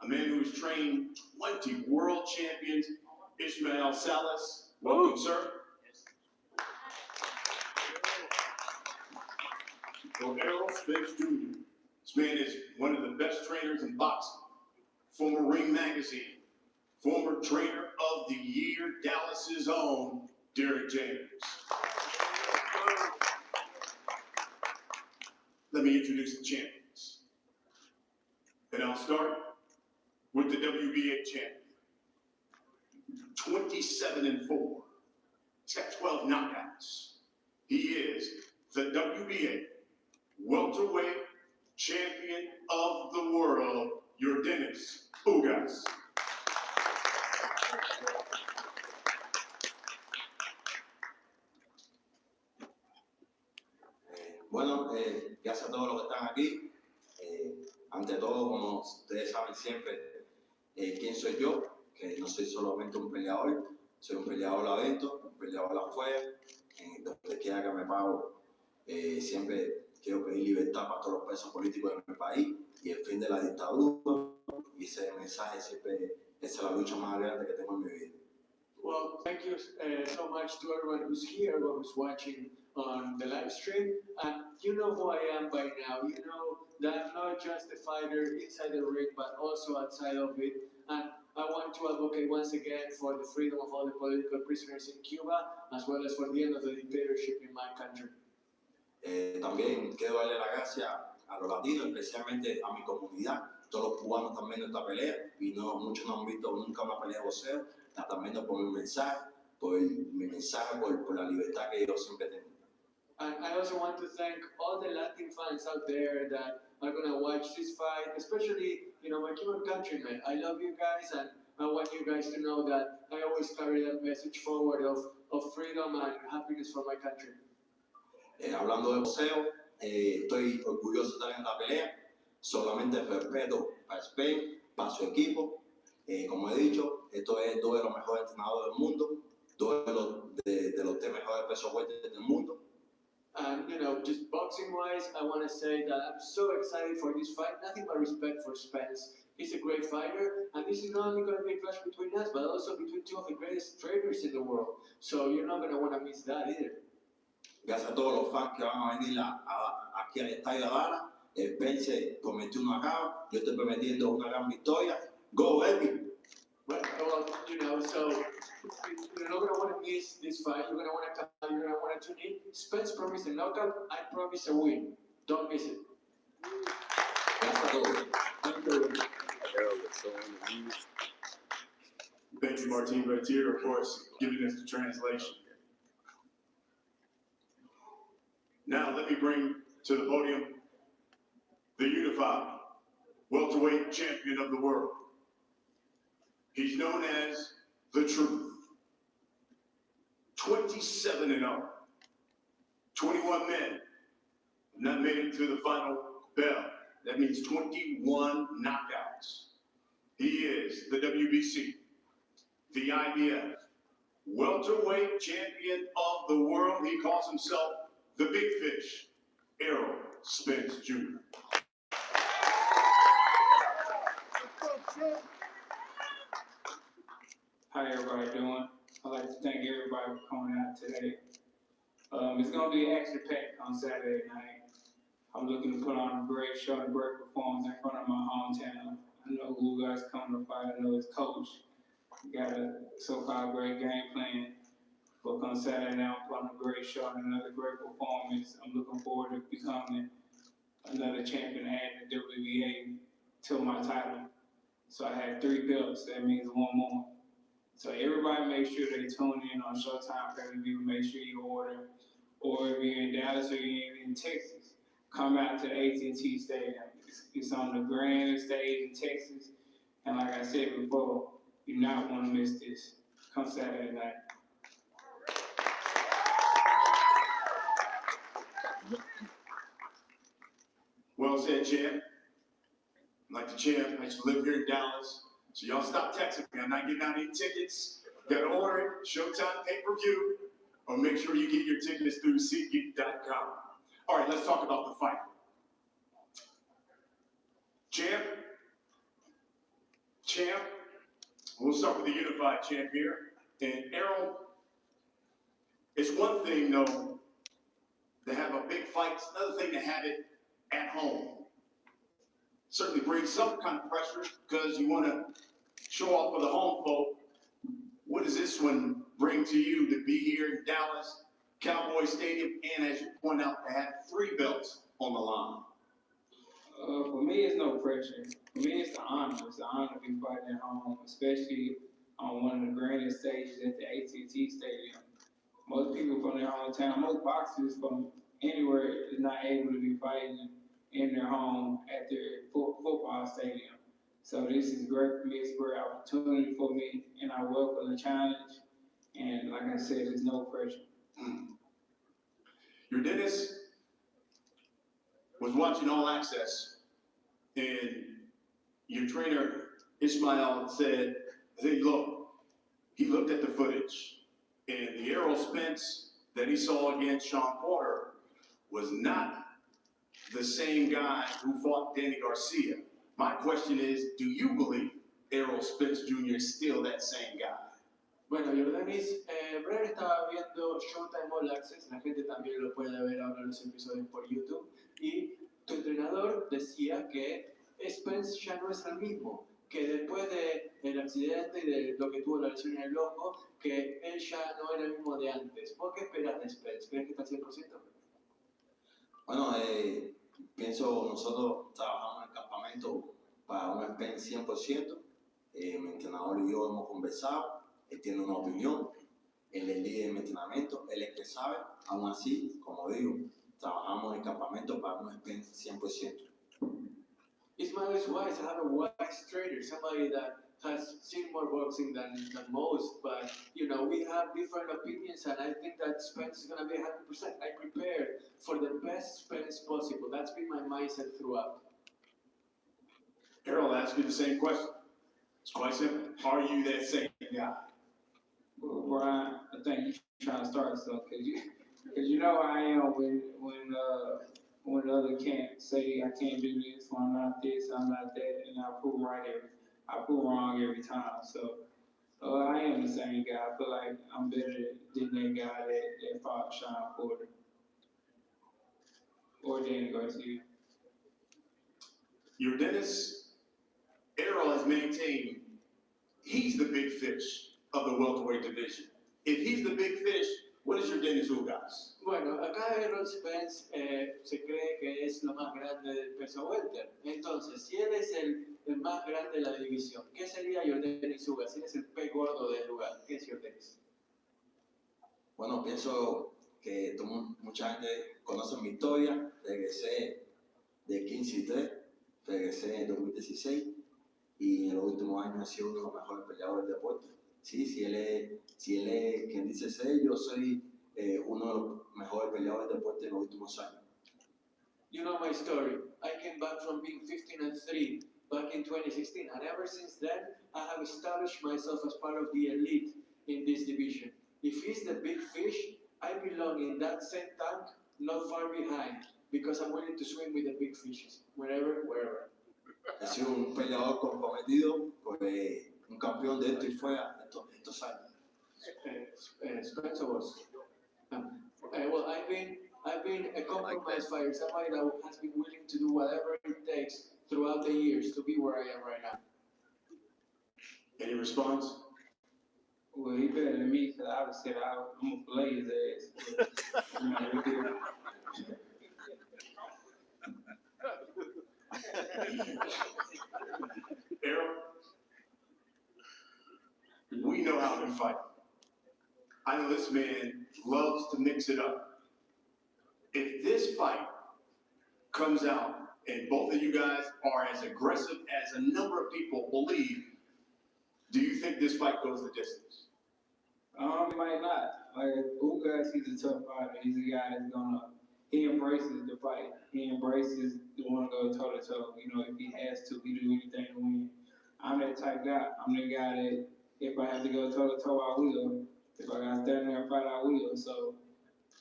a man who has trained 20 world champions, Ismael Salas. Welcome, sir. For Errol Spence Jr., this man is one of the best trainers in boxing. Former Ring Magazine, former trainer of the year, Dallas's own Derek James. Let me introduce the champions. And I'll start with the WBA champion. 27-4. He's got 12 knockouts. He is the WBA welterweight champion of the world, Yordenis Ugas. Bueno, gracias a todos los que están aquí. Ante todo, como ustedes saben siempre, quién soy yo, que no soy solamente un peleador, soy un peleador adentro, un peleador afuera, donde quiera que me paro, siempre quiero pedir libertad para todos los presos políticos de mi país y el fin de la dictadura, y ese mensaje siempre es la lucha más grande que tengo en mi vida. Well, thank you so much to everyone who's here, who's watching on the live stream. And you know who I am by now. You know that I'm not just a fighter inside the ring, but also outside of it. And I want to advocate once again for the freedom of all the political prisoners in Cuba, as well as for the end of the dictatorship in my country. También quiero darle las gracias a los latinos, especialmente a mi comunidad, todos los cubanos también en esta pelea, y muchos no han visto nunca una pelea de boxeo, también por mi mensaje, por la libertad que yo siempre tengo. And I also want to thank all the Latin fans out there that are going to watch this fight, especially, my Cuban countrymen. I love you guys, and I want you guys to know that I always carry that message forward of freedom and happiness for my country. Hablando de boxeo, estoy orgulloso de estar en esta pelea, solamente respeto a Spain, para su equipo. Como he dicho, esto es 2 de los mejores entrenadores del mundo, duelo de los tres mejores pesos fuertes del mundo. And just boxing-wise, I want to say that I'm so excited for this fight. Nothing but respect for Spence. He's a great fighter, and this is not only going to be a clash between us, but also between two of the greatest traders in the world. So you're not going to want to miss that either. Gracias a todos los fans que van a venir aquí al estadio de Dallas. Spence prometió una acá, yo estoy prometiendo una gran victoria. Go, baby! Well, so you're not going to want to miss this fight. You're going to want to come, you're going to want to tune in. Spence promised a knockout. I promise a win. Don't miss it. Gracias a todos. Errol is so on the news. Thank you, Martin Bertier, of course, giving us the translation. Now let me bring to the podium the unified welterweight champion of the world. He's known as the Truth. 27-0. 21 men have not made it to the final bell. That means 21 knockouts. He is the WBC, the IBF, welterweight champion of the world. He calls himself the Big Fish, Errol Spence Jr. How everybody doing? I'd like to thank everybody for coming out today. It's going to be action-packed on Saturday night. I'm looking to put on a great show and a great performance in front of my hometown. I know Ugas coming to fight. I know his coach. We got a so-called great game plan. But on Saturday night, I'm putting on a great show and another great performance. I'm looking forward to becoming another champion and the WBA till my title. So I have 3 belts. That means 1 more. So everybody make sure they tune in on Showtime pay-per-view. Make sure you order. Or if you're in Dallas or you're in Texas, come out to the AT&T Stadium. It's on the grandest stage in Texas. And like I said before, you not want to miss this. Come Saturday night. Well said, champ. Like the champ, I used to live here in Dallas. So y'all stop texting me. I'm not getting out any tickets. Gotta order it, Showtime pay-per-view, or make sure you get your tickets through SeatGeek.com. All right, let's talk about the fight. Champ, we'll start with the unified champ here. And Errol, it's one thing, though, to have a big fight. It's another thing to have it at home. Certainly brings some kind of pressure because you want to show off for the home folk. What does this one bring to you to be here in Dallas, Cowboy Stadium, and as you point out, to have 3 belts on the line? For me, it's no pressure. For me, it's an honor. It's an honor to be fighting at home, especially on one of the grandest stages at the AT&T Stadium. Most people from their hometown, most boxers from anywhere is not able to be fighting in their home at their football stadium. So this is great for me. It's a great opportunity for me, and I welcome the challenge. And like I said, there's no pressure. Yordenis was watching All Access, and your trainer, Ismail, said, look, he looked at the footage, and the Errol Spence that he saw against Sean Porter was not the same guy who fought Danny Garcia. My question is, do you believe Errol Spence Jr. is still that same guy? Bueno, Yordenis, Brer estaba viendo Showtime All Access, la gente también lo puede ver ahora los episodios por YouTube, y tu entrenador decía que Spence ya no es el mismo, que después del accidente y de lo que tuvo la lesión en el ojo, que él ya no era el mismo de antes. ¿Por qué esperas de Spence? ¿Crees que está 100%? Bueno, pienso nosotros trabajamos en el campamento para un Spence 100%. Mi entrenador y yo hemos conversado. Él tiene una opinión, él es el líder de mi entrenamiento, él es el que sabe. Aún así, como digo, trabajamos en el campamento para un Spence 100%. Ismail is wise. I have a wise trader, somebody that has seen more boxing than most, but we have different opinions, and I think that Spence is going to be 100%. I prepared for the best Spence possible. That's been my mindset throughout. Errol, I'll ask you the same question. It's quite simple. Are you that same guy? Well, Brian, I think you trying to start something because you know how I am when the other can't say I can't do this, or I'm not this, I'm not that, and I prove wrong every time. So I am the same guy. I feel like I'm better than that guy that fought Sean Porter or Danny Garcia. Yordenis, Errol has maintained he's the big fish of the welterweight division. If he's the big fish, what is Yordenis Ugas? Bueno, acá Errol Spence se cree que es lo más grande del peso welter. Entonces, si él es el más grande de la división, ¿qué sería Yordenis Ugas? Si él es el pez gordo del lugar, ¿qué es Yordenis? Bueno, pienso que mucha gente conoce mi historia. Regresé de 15-3, regresé en 2016 y en los últimos años he sido uno de los mejores peleadores del deporte. Sí, si él es quien dice ser, yo soy uno de los mejores peleadores del deporte en los últimos años. You know my story. I came back from being 15-3 back in 2016, and ever since then, I have established myself as part of the elite in this division. If he's the big fish, I belong in that same tank, not far behind, because I'm willing to swim with the big fishes, wherever. He sido un peleador comprometido, un campeón de esto y fuera estos años. Spencer was. Well, I've been a compromise fighter, somebody that has been willing to do whatever it takes throughout the years to be where I am right now. Any response? Well, he better than me because I would have said I'm gonna play his ass. Errol, we know how to fight. I know this man loves to mix it up. If this fight comes out and both of you guys are as aggressive as a number of people believe, do you think this fight goes the distance? It might not. Like Ugas, he's a tough fighter. He's a guy that's he embraces the fight. He embraces the want to go toe to toe. You know, if he has to, he do anything to win. I'm that type guy. I'm the guy that if I have to go toe to toe, I will. If I got to stand there and fight, I will. So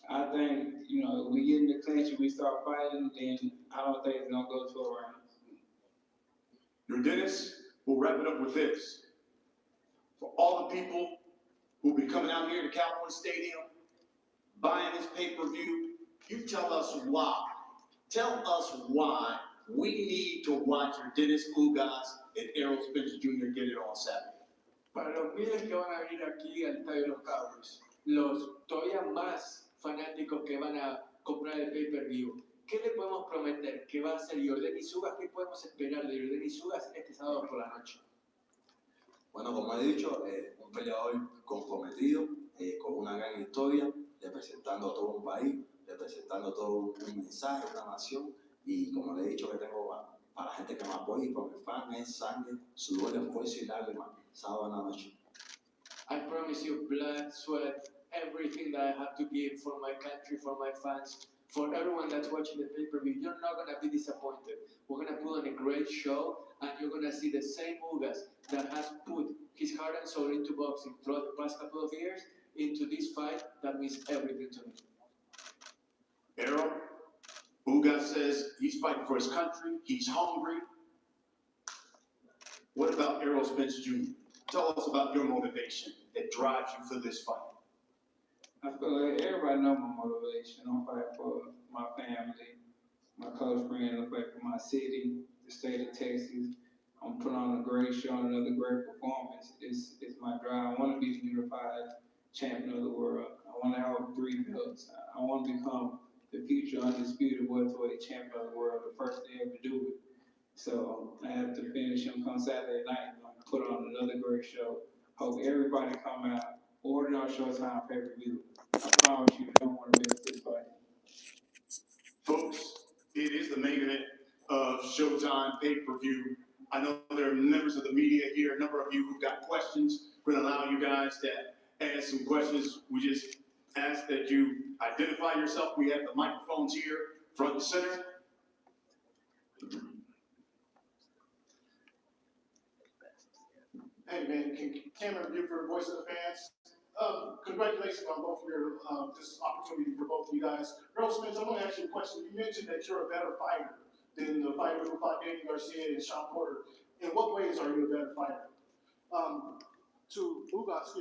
I think, you know, if we get in the clinch and we start fighting, then I don't think it's gonna go 12 rounds. Yordenis, we'll wrap it up with this. For all the people who'll be coming out here to Cowboy Stadium, buying this pay-per-view, you tell us why. Tell us why we need to watch Yordenis Ugas and Errol Spence Jr. get it on Saturday. Para los miles que van a venir aquí al Estadio de los Cowboys, los todavía más fanáticos que van a comprar el pay-per-view, ¿qué le podemos prometer? ¿Qué va a hacer Yordenis Ugas? ¿Qué podemos esperar de Yordenis Ugas este sábado por la noche? Bueno, como he dicho, un peleador comprometido, con una gran historia, representando a todo un país, representando todo un mensaje, una nación, y como le he dicho que tengo para la gente que me apoya y por mis fans es sangre, sudor, esfuerzo y lágrimas, sábado en la noche. I promise you blood, sweat, everything that I have to give for my country, for my fans, for everyone that's watching the pay-per-view. You're not going to be disappointed. We're going to put on a great show, and you're going to see the same Ugas that has put his heart and soul into boxing throughout the past couple of years into this fight that means everything to me. Errol, Ugas says he's fighting for his country, he's hungry. What about Errol Spence Jr.? Tell us about your motivation that drives you for this fight. I feel like everybody knows my motivation. I'm fighting for my family, my close friends. I'm fighting for my city, the state of Texas. I'm putting on a great show, another great performance. It's my drive. I want to be the unified champion of the world. I want to have 3 belts. I want to become the future undisputed welterweight champion of the world, the first to ever do it. So I have to finish him come Saturday night and put on another great show. Hope everybody come out, order our Showtime pay-per-view. I promise you don't want to miss this fight. Folks, it is the main event of Showtime pay-per-view. I know there are members of the media here, a number of you who've got questions. We're going to allow you guys to ask some questions. We just ask that you identify yourself. We have the microphones here, front and center. Hey man, Cameron Buford, Voice of the Fans. Congratulations on both of your this opportunity for both of you guys. Errol Spence, I want to ask you a question. You mentioned that you're a better fighter than the fighter who fought Danny Garcia and Sean Porter. In what ways are you a better fighter? To Ugas,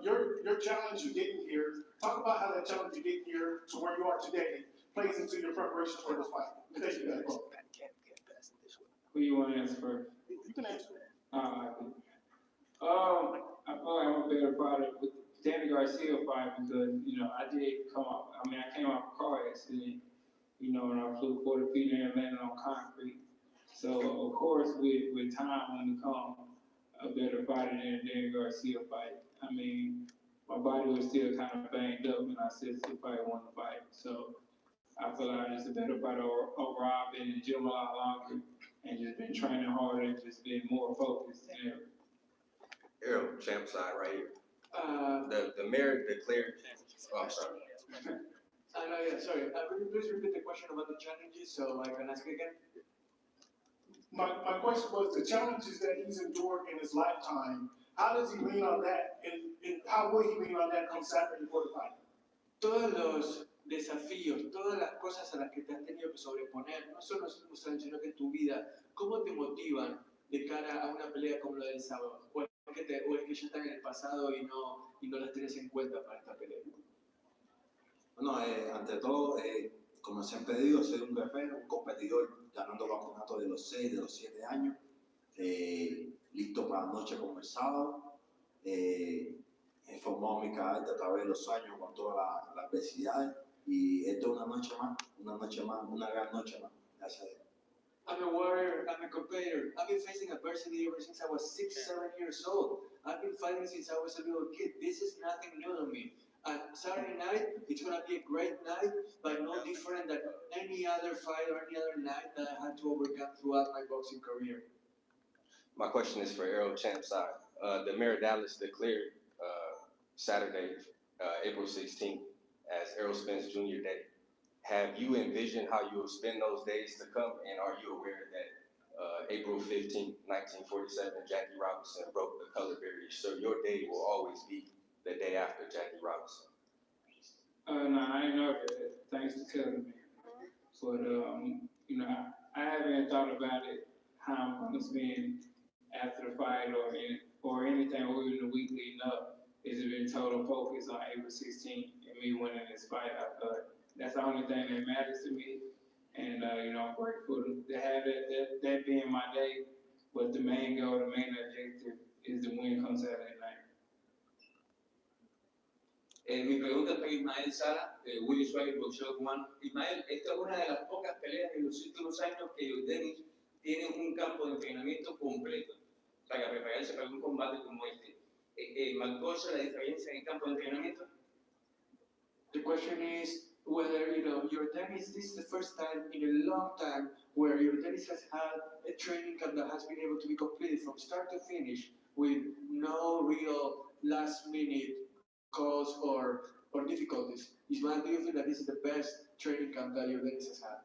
your challenge of getting here. Talk about how that challenge of getting here to where you are today plays into your preparation for this fight. Thank you guys. Who you want to answer first? You can answer. I feel like I'm a better fighter with Danny Garcia fight because, you know, I came off a car accident, you know, and I flew 40 feet and landed on concrete. So, of course, with time, when become a better fighter than a Danny Garcia fight. I mean, my body was still kind of banged up when I said the fight, won the fight. So, I feel like I'm just a better fighter overall. I've been in the gym a lot longer and just been training harder and just been more focused than ever. Errol, CHAMPSIDE right here. The mayor declared. Oh, I'm sorry. Sorry. Will you please repeat the question about the challenges so I can ask again? My question was the challenges that he's endured in his lifetime. How does he lean on that, and how will he lean on that come Saturday before the fight? Todos los desafíos, todas las cosas a las que te has tenido que sobreponer, no solo en tus años, sino que en tu vida, ¿cómo te motivan de cara a una pelea como la del sábado? ¿O es que ya están en el pasado y no las tienes en cuenta para esta pelea? Bueno, ante todo, como siempre digo, soy un guerrero, un competidor, ganando campeonatos de los 6, de los 7 años, listo para la noche como el sábado. He formado mi carácter a través de los años con todas las adversidades y esto es una gran noche más. Gracias a Dios. I'm a warrior, I'm a competitor. I've been facing adversity ever since I was 6, 7 years old. I've been fighting since I was a little kid. This is nothing new to me. Saturday night, it's going to be a great night, but no different than any other fight or any other night that I had to overcome throughout my boxing career. My question is for Errol CHAMPSIDE. The mayor of Dallas declared Saturday, April 16th, as Errol Spence Jr. Day. Have you envisioned how you will spend those days to come, and are you aware that April 15th, 1947, Jackie Robinson broke the color barrier, so your day will always be the day after Jackie Robinson? No, I ain't know that. Thanks for telling me. But, you know, I haven't thought about it, how I'm going to spend after the fight or anything, or even the week leading up. It's been total focus on April 16th and me winning this fight. That's the only thing that matters to me. And, you know, I'm grateful to have that being my day. But the main goal, the main objective is to win come Saturday night. Mi pregunta es para Ismael Sala, Willy Suárez, boxeador cubano. Ismael, esta es una de las pocas peleas en los últimos años que Yordenis tiene un campo de entrenamiento completo para prepararse para un combate como este. ¿Marcó eso la diferencia en el campo de entrenamiento? The question is whether, you know, Yordenis, this is the first time in a long time where Yordenis has had a training camp that has been able to be completed from start to finish with no real last minute calls or difficulties. Ismael, do you think that this is the best training camp that Yordenis has had?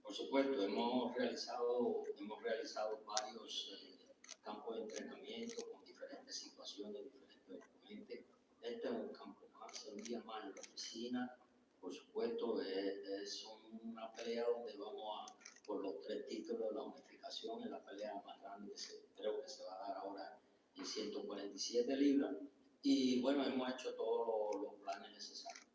Por supuesto, hemos realizado varios campos de entrenamiento con diferentes situaciones, diferentes oponentes. Este es un campo más, un día más en la oficina. Por supuesto, es una pelea donde vamos por los 3 títulos de la unificación, en la pelea más grande creo que se va a dar ahora en 147 libras. Y bueno, hemos hecho todos los planes necesarios.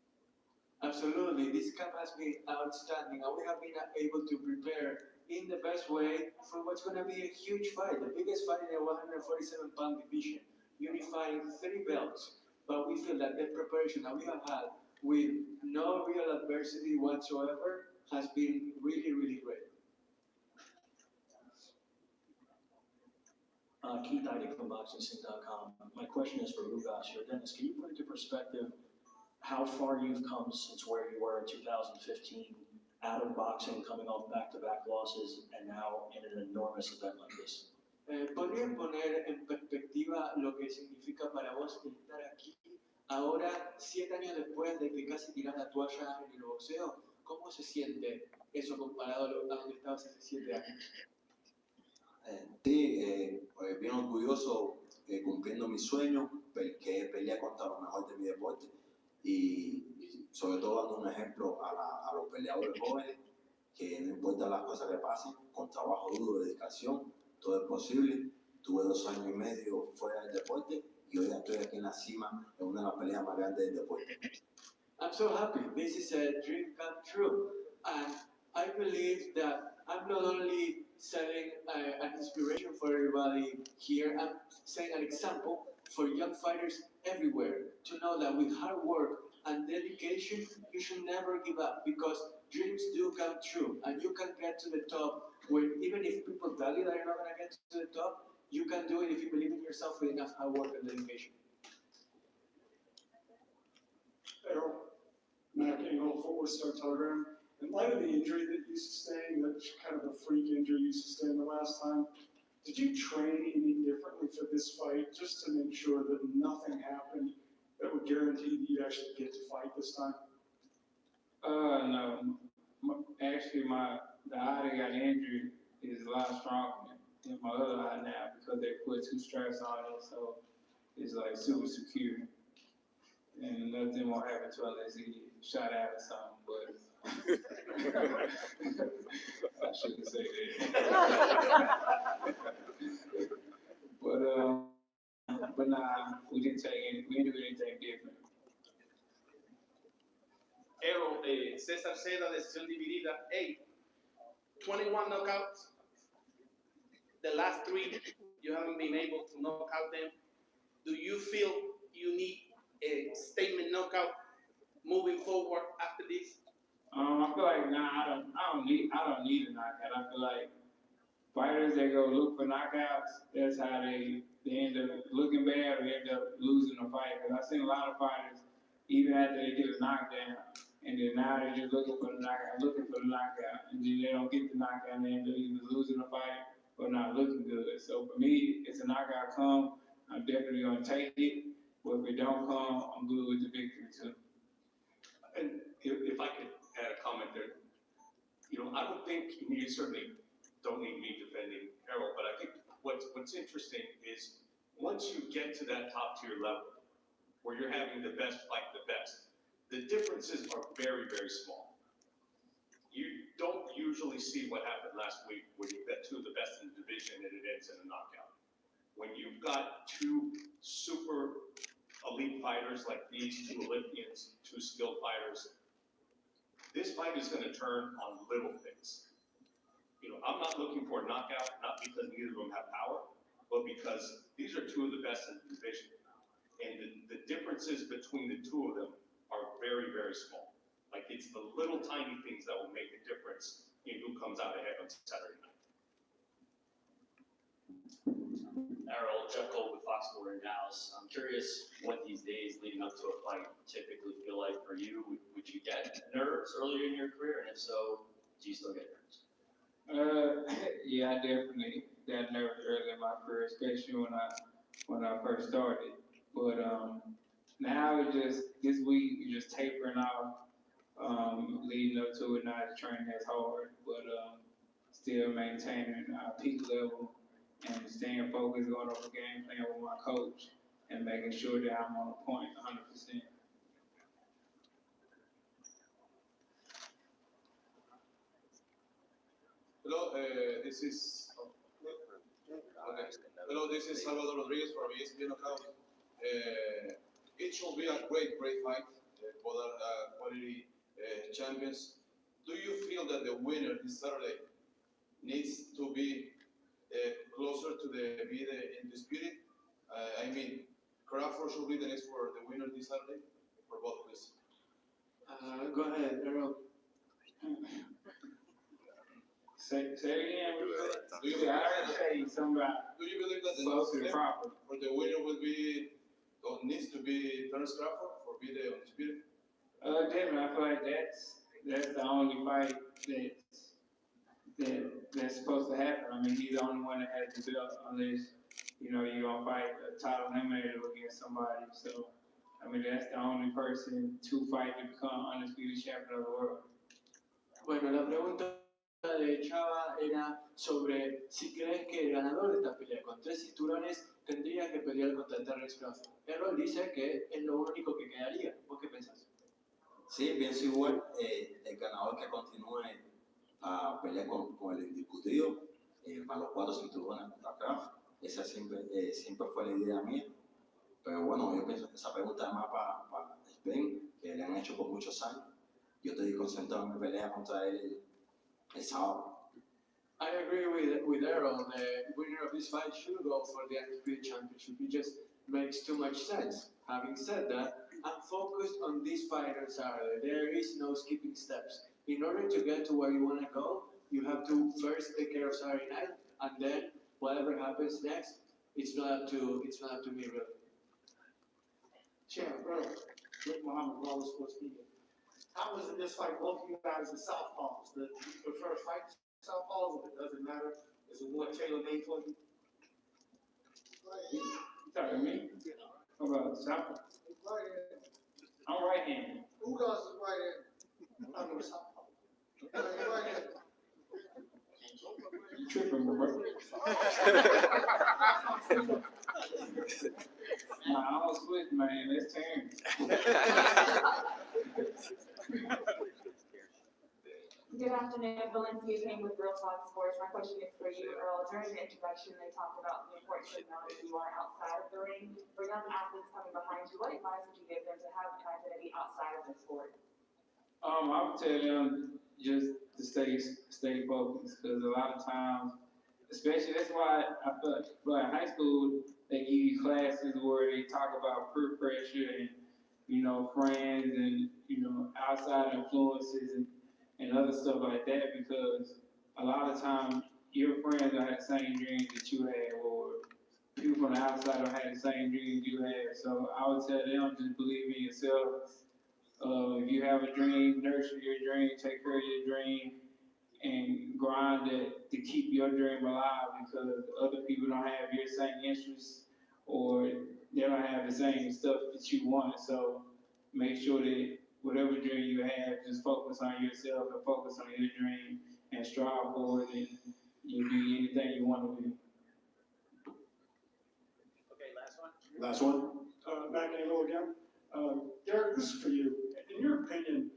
Absolutely, this camp has been outstanding, and we have been able to prepare in the best way for what's going to be a huge fight, the biggest fight in the 147-pound division, unifying 3 belts. But we feel that the preparation that we have had with no real adversity whatsoever has been really, really great. Keith Heidig from BoxingSync.com. My question is for Ugas. Yordenis, can you put into perspective how far you've come since where you were in 2015, out of boxing, coming off back-to-back losses, and now in an enormous event like this? ¿Podrían poner en perspectiva lo que significa para vos estar aquí ahora, 7 años después de que casi tiras la toalla en el boxeo? ¿Cómo se siente eso comparado a donde estabas hace 7 años? Sí, pues bien orgulloso cumpliendo mi sueño, que es pelear contra lo mejor de mi deporte y sobre todo dando un ejemplo a los peleadores jóvenes, que no importa las cosas que pasen, con trabajo duro, dedicación, todo es posible. Tuve 2 años y medio fuera del deporte y hoy estoy aquí en la cima en una de las peleas más grandes del deporte. I'm so happy. This is a dream come true. And I believe that I'm not only setting an inspiration for everybody here, I'm setting an example for young fighters everywhere to know that with hard work and dedication, you should never give up because dreams do come true and you can get to the top when even if people tell you that you're not going to get to the top, you can do it if you believe in yourself with enough hard work and dedication. Errol, Matt Engel, Forward Star Telegram. In light of the injury that you sustained, that kind of a freak injury you sustained the last time, did you train any differently for this fight just to make sure that nothing happened that would guarantee that you'd actually get to fight this time? No. Actually, the eye that got injured is a lot stronger than my other eye now because they put 2 straps on it, so it's like super secure. And nothing won't happen to unless he get shot at or something, but I shouldn't say that. But nah, we didn't do anything different. Errol, César Seda, decisión dividida. 21 knockouts. The last 3, you haven't been able to knock out them. Do you feel you need a statement knockout moving forward after this? I feel like I don't need a knockout. I feel like fighters that go look for knockouts, that's how they end up looking bad or end up losing the fight. Because I've seen a lot of fighters, even after they get a knockdown, and then now they're just looking for the knockout, and then they don't get the knockout, and they end up either losing the fight or not looking good. So for me, if a knockout come, I'm definitely gonna take it. But if it don't come, I'm good with the victory too. And if I could add a comment there, I don't think you certainly don't need me defending Errol, but I think what's interesting is once you get to that top tier level where you're having the best fight the best, the differences are very, very small. You don't usually see what happened last week when you've got 2 of the best in the division and it ends in a knockout. When you've got 2 super elite fighters like these, 2 Olympians, 2 skilled fighters, this fight is going to turn on little things. I'm not looking for a knockout, not because neither of them have power, but because these are 2 of the best in the division. And the differences between the 2 of them are very, very small. Like, it's the little tiny things that will make a difference in who comes out ahead on Saturday night. Errol, Jeff Gold with Fox Sports in Dallas. I'm curious what these days leading up to a fight typically feel like for you. Would you get nerves earlier in your career? And if so, do you still get nerves? Yeah, I definitely got nervous early in my career, especially when I first started. But now it's just this week you're just tapering off, leading up to it, not training as hard, but still maintaining our peak level and staying focused, going over game plan with my coach, and making sure that I'm on point 100%. Hello, this is Salvador Rodriguez from ESPN Account. It should be a great fight. Both are quality champions. Do you feel that the winner this Saturday needs to be closer to be in the spirit? I mean, Crawford should be the next for the winner this Saturday, for both of us. Go ahead, Errol. Say it again. Do you believe that the next step for the winner will be, or needs to be Terence Crawford for be the undisputed? Definitely, I feel like that's the only fight that's supposed to happen. I mean, he's the only one that has the belt, unless you're gonna fight a title eliminator against somebody. So, I mean, that's the only person to fight to become undisputed champion of the world. Bueno, la pregunta de Chava era sobre si crees que el ganador de esta pelea con 3 cinturones tendría que pelear contra Terrence Crawford. Errol dice que es lo único que quedaría. ¿Vos qué pensás? Sí, pienso igual. El ganador que continúe a pelear con el indiscutido para los 4 cinturones contra Kraft. Esa siempre fue la idea mía. Pero bueno, yo pienso que esa pregunta es más para Spence, que le han hecho por muchos años. Yo estoy concentrado en mi pelea contra él el sábado. I agree with Errol. The winner of this fight should go for the undisputed championship. It just makes too much sense. Having said that, I'm focused on this fight on Saturday. There is no skipping steps. In order to get to where you want to go, you have to first take care of Saturday night, and then whatever happens next, it's not up to me really. Champ, Rick Muhammad, Global Sports Media. How was it this fight? Both of you guys are southpaws. Do you prefer fighting southpaws, or it doesn't matter? Is it more tailor-made for you? You talking to me? How about South? I'm right-handed. Ugas is right-handed. I'm a southpaw. Right-handed. You tripping, bro? Nah, I don't switch, man. That's Terrence. Good afternoon, Valencia King with Real Talk Sports. My question is for you, Earl. During the introduction, they talked about the importance of knowing who you are outside of the ring. For young athletes coming behind you, what advice would you give them to have an identity outside of the sport? I would tell them just to stay focused, because a lot of times, especially that's why I feel like in high school they give you classes where they talk about peer pressure and friends and outside influences and other stuff like that, because a lot of times your friends don't have the same dreams that you have, or people from the outside don't have the same dreams you have. So I would tell them, just believe in yourself. If you have a dream, nurture your dream, take care of your dream, and grind it to keep your dream alive, because other people don't have your same interests, or they don't have the same stuff that you want. So make sure that whatever dream you have, just focus on yourself and focus on your dream and strive for it, and you'll be anything you want to be. Okay, last one. Last one. Back angle again. Derek, this is for you. In your opinion,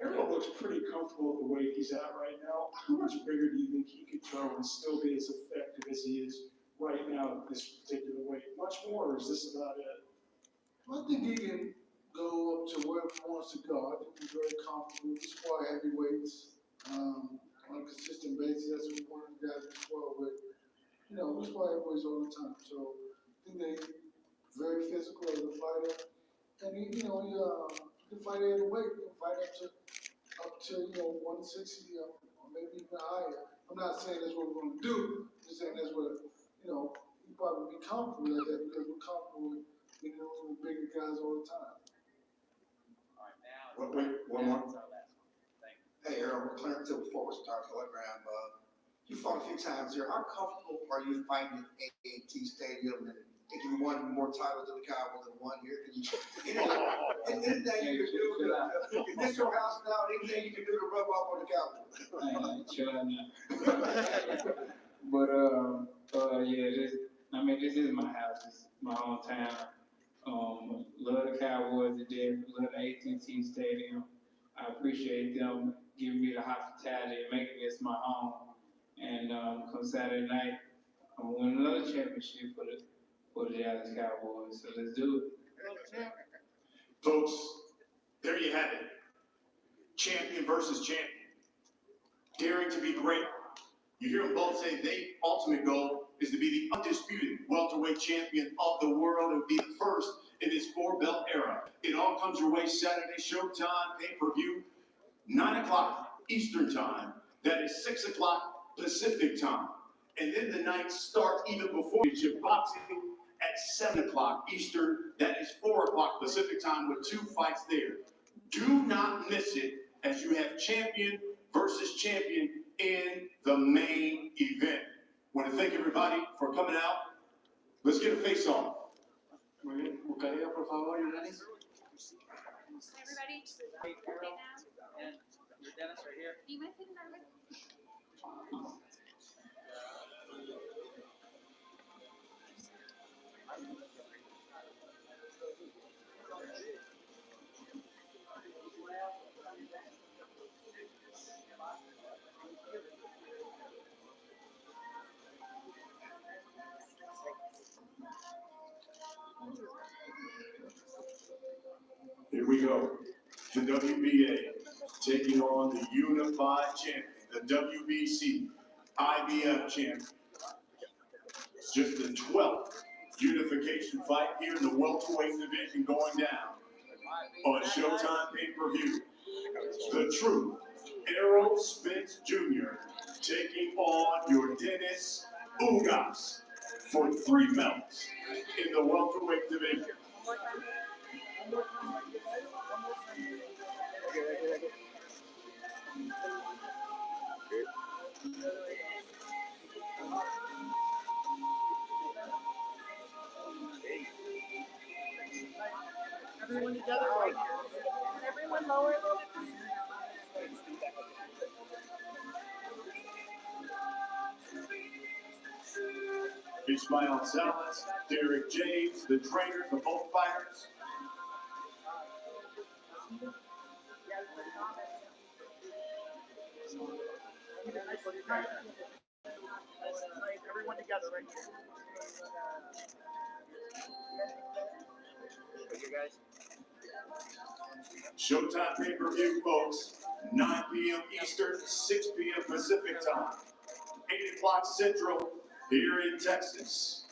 Errol looks pretty comfortable at the weight he's at right now. How much bigger do you think he could go and still be as effective as he is right now at this particular weight? Much more, or is this about it? I think he can go up to wherever he wants to go. I think he's very comfortable. He squat heavyweights on a consistent basis. That's what one of the guys we squat with. We squat heavyweights all the time. So I think that he's very physical as a fighter. And he can fight at any weight. He can fight up to 160 or maybe even higher. I'm not saying that's what we're going to do. I'm just saying that's what he probably be comfortable at that, because we're comfortable with bigger guys all the time. Wait, one more. Hey, Errol, Clarence Hill, Forward Star Telegram. You fought a few times here. How comfortable are you fighting at AT Stadium and thinking you won more titles than the Cowboys than one here? Anything you can do, is this your house now? Anything you can do to rub off on the Cowboys? But yeah, this is my house. It's my hometown. Love the Cowboys to death. Love the AT&T Stadium. I appreciate them giving me the hospitality and making this my home. And come Saturday night, I'm gonna win another championship for the Dallas Cowboys. So let's do it. Folks, there you have it. Champion versus champion. Daring to be great. You hear them both say their ultimate goal is to be the undisputed welterweight champion of the world and be the first in this 4-belt era. It all comes your way Saturday, Showtime, pay-per-view, 9 o'clock Eastern time. That is 6 o'clock Pacific time. And then the night starts even before boxing at 7 o'clock Eastern. That is 4 o'clock Pacific time with 2 fights there. Do not miss it, as you have champion versus champion in the main event. I want to thank everybody for coming out. Let's get a face-off. Muy bien. Buscaría, por favor, Yordenis. Everybody, sit down. And Yordenis right here. Do you mind taking that away? we go. The WBA taking on the unified champion, the WBC IBF champion. It's just the 12th unification fight here in the welterweight division going down on Showtime pay-per-view. The true Errol Spence Jr. taking on Yordenis Ugas for 3 belts in the welterweight division. Everyone together right now. Everyone lower a little bit. Ismael Salas, Derek James, the trainers of both fighters. Everyone together right here. Showtime pay-per-view, folks. 9 p.m. Eastern, 6 p.m. Pacific time. 8 o'clock Central here in Texas.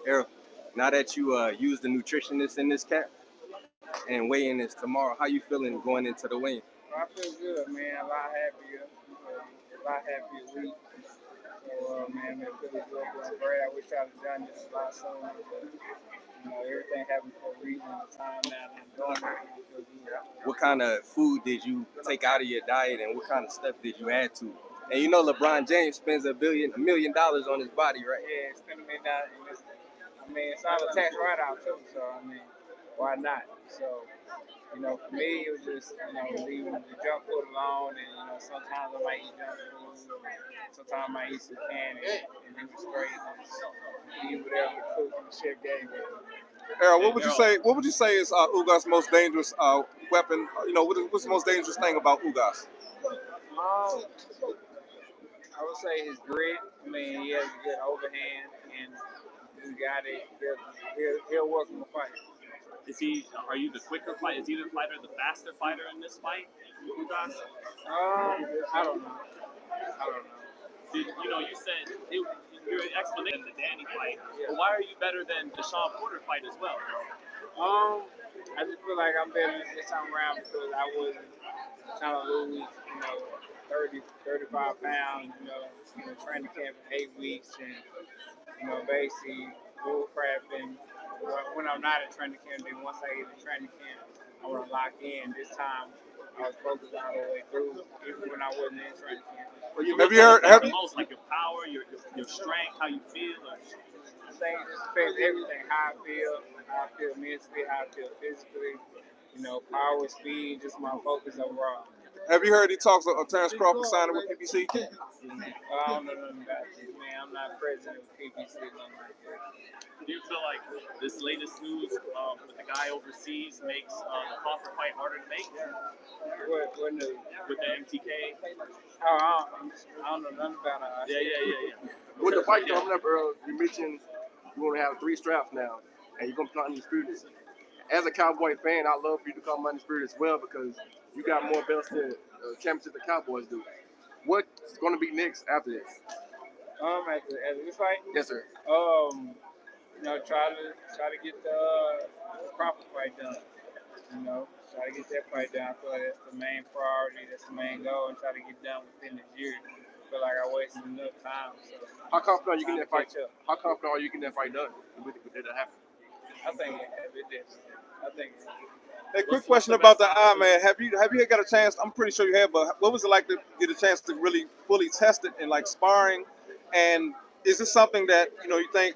Errol, now that you used the nutritionist in this camp and weigh-in is tomorrow, how you feeling going into the weigh-in? I feel good, man. A lot happier. A lot happier week. So, man, it feels good. Doing great. I wish I'd have done this a lot sooner, but, you know, everything happens for a reason. The time now I'm doing it, I feel good. What kind of food did you take out of your diet and what kind of stuff did you add to it? And you know LeBron James spends $1 million on his body, right? Yeah, spending $1 million. I mean, it's all a tax write-off, too, so, I mean, why not? So, you know, for me, it was just, you know, leaving the junk food alone, and, you know, sometimes I might eat junk food, sometimes I might eat some candy, and it was great. Eat whatever the cook and the chef gave me. Errol, what would you say? What would you say is Ugas' most dangerous weapon? You know, what's the most dangerous thing about Ugas? I would say his grit. I mean, he has a good overhand, and he's got it. He'll work him a fight. Are you the quicker fighter? Is he the fighter, the faster fighter in this fight, Ugas? I don't know. You said your explanation the Danny fight. Yeah. But why are you better than the Sean Porter fight as well? I just feel like I'm better this time around because I was trying to lose, 30, 35 pounds, training camp for 8 weeks and, basically bull crapping. When I'm not at training camp, then once I get to training camp, I want to lock in. This time, I was focused all the way through, even when I wasn't in training camp. Have you heard most, like your power, your strength, how you feel? I think it just affects everything, how I feel mentally, how I feel physically, power, speed, just my focus overall. Have you heard he talks of Terrence Crawford signing with PBC? I don't know nothing about this, man. I'm not president of PBC. Do you feel like this latest news with the guy overseas makes the Crawford fight harder to make? What news? With the MTK? I don't know nothing about it. Yeah. With the fight coming up, Earl, you mentioned you want to have 3 straps now, and you're going to be undisputed. As a Cowboy fan, I'd love for you to come undisputed as well because you got more belts than championship the Cowboys do. What's going to be next after this? After this fight? Yes, sir. Try to get the Crawford fight done. Try to get that fight done. I feel like that's the main priority, that's the main goal, and try to get done within this year. I feel like I wasted enough time. So how confident are you getting that fight? How confident are you getting that fight done? Did that happen? I think it did. I think. Hey, quick question about the eye, man. Have you got a chance? I'm pretty sure you have, but what was it like to get a chance to really fully test it in like sparring? And is this something that you think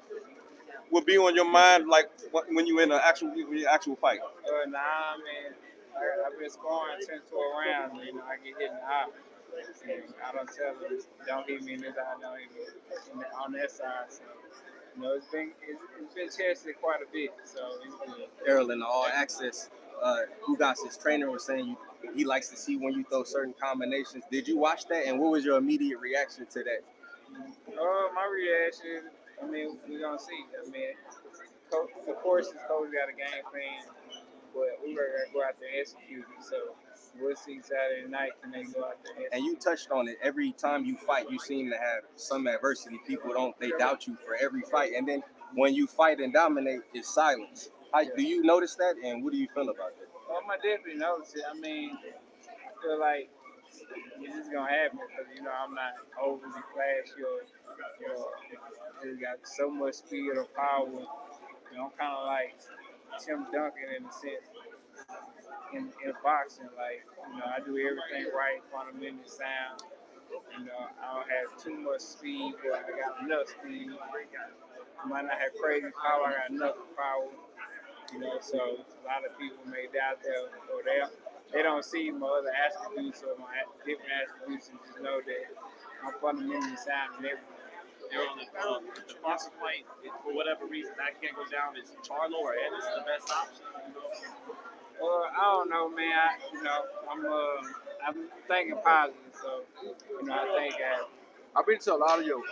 will be on your mind like when you in an actual fight? Nah, man. I've been scoring 10 to a round. I get hit in the eye. And I don't tell them, don't hit me in this eye, don't hit me on that side. So, it's been tested quite a bit. So it's good. Errol in the All Access, Ugas' trainer was saying he likes to see when you throw certain combinations. Did you watch that, and what was your immediate reaction to that? My reaction, we're gonna see. Of course, this coach got a game plan, but we gotta go out there and execute it. So we'll see Saturday night can they go out there and execute. And you touched on it. Every time you fight, you seem to have some adversity. People they doubt you for every fight, and then when you fight and dominate, it's silence. Do you notice that, and what do you feel about that? I definitely notice it. I feel like it's just gonna happen because I'm not overly flashy or just got so much speed or power. I'm kind of like Tim Duncan in a sense in boxing. Like I do everything right, fundamentally sound. I don't have too much speed, but I got enough speed. I might not have crazy power, I got enough power. So a lot of people may doubt that, or they don't see my other attributes or my different attributes and just know that I'm fundamentally sound in everything. Errol, the boxing fight, for whatever reason, that can't go down. Is Charlo or Ed the best option? I don't know, man. I'm thinking positive, so I think I've been to a lot of your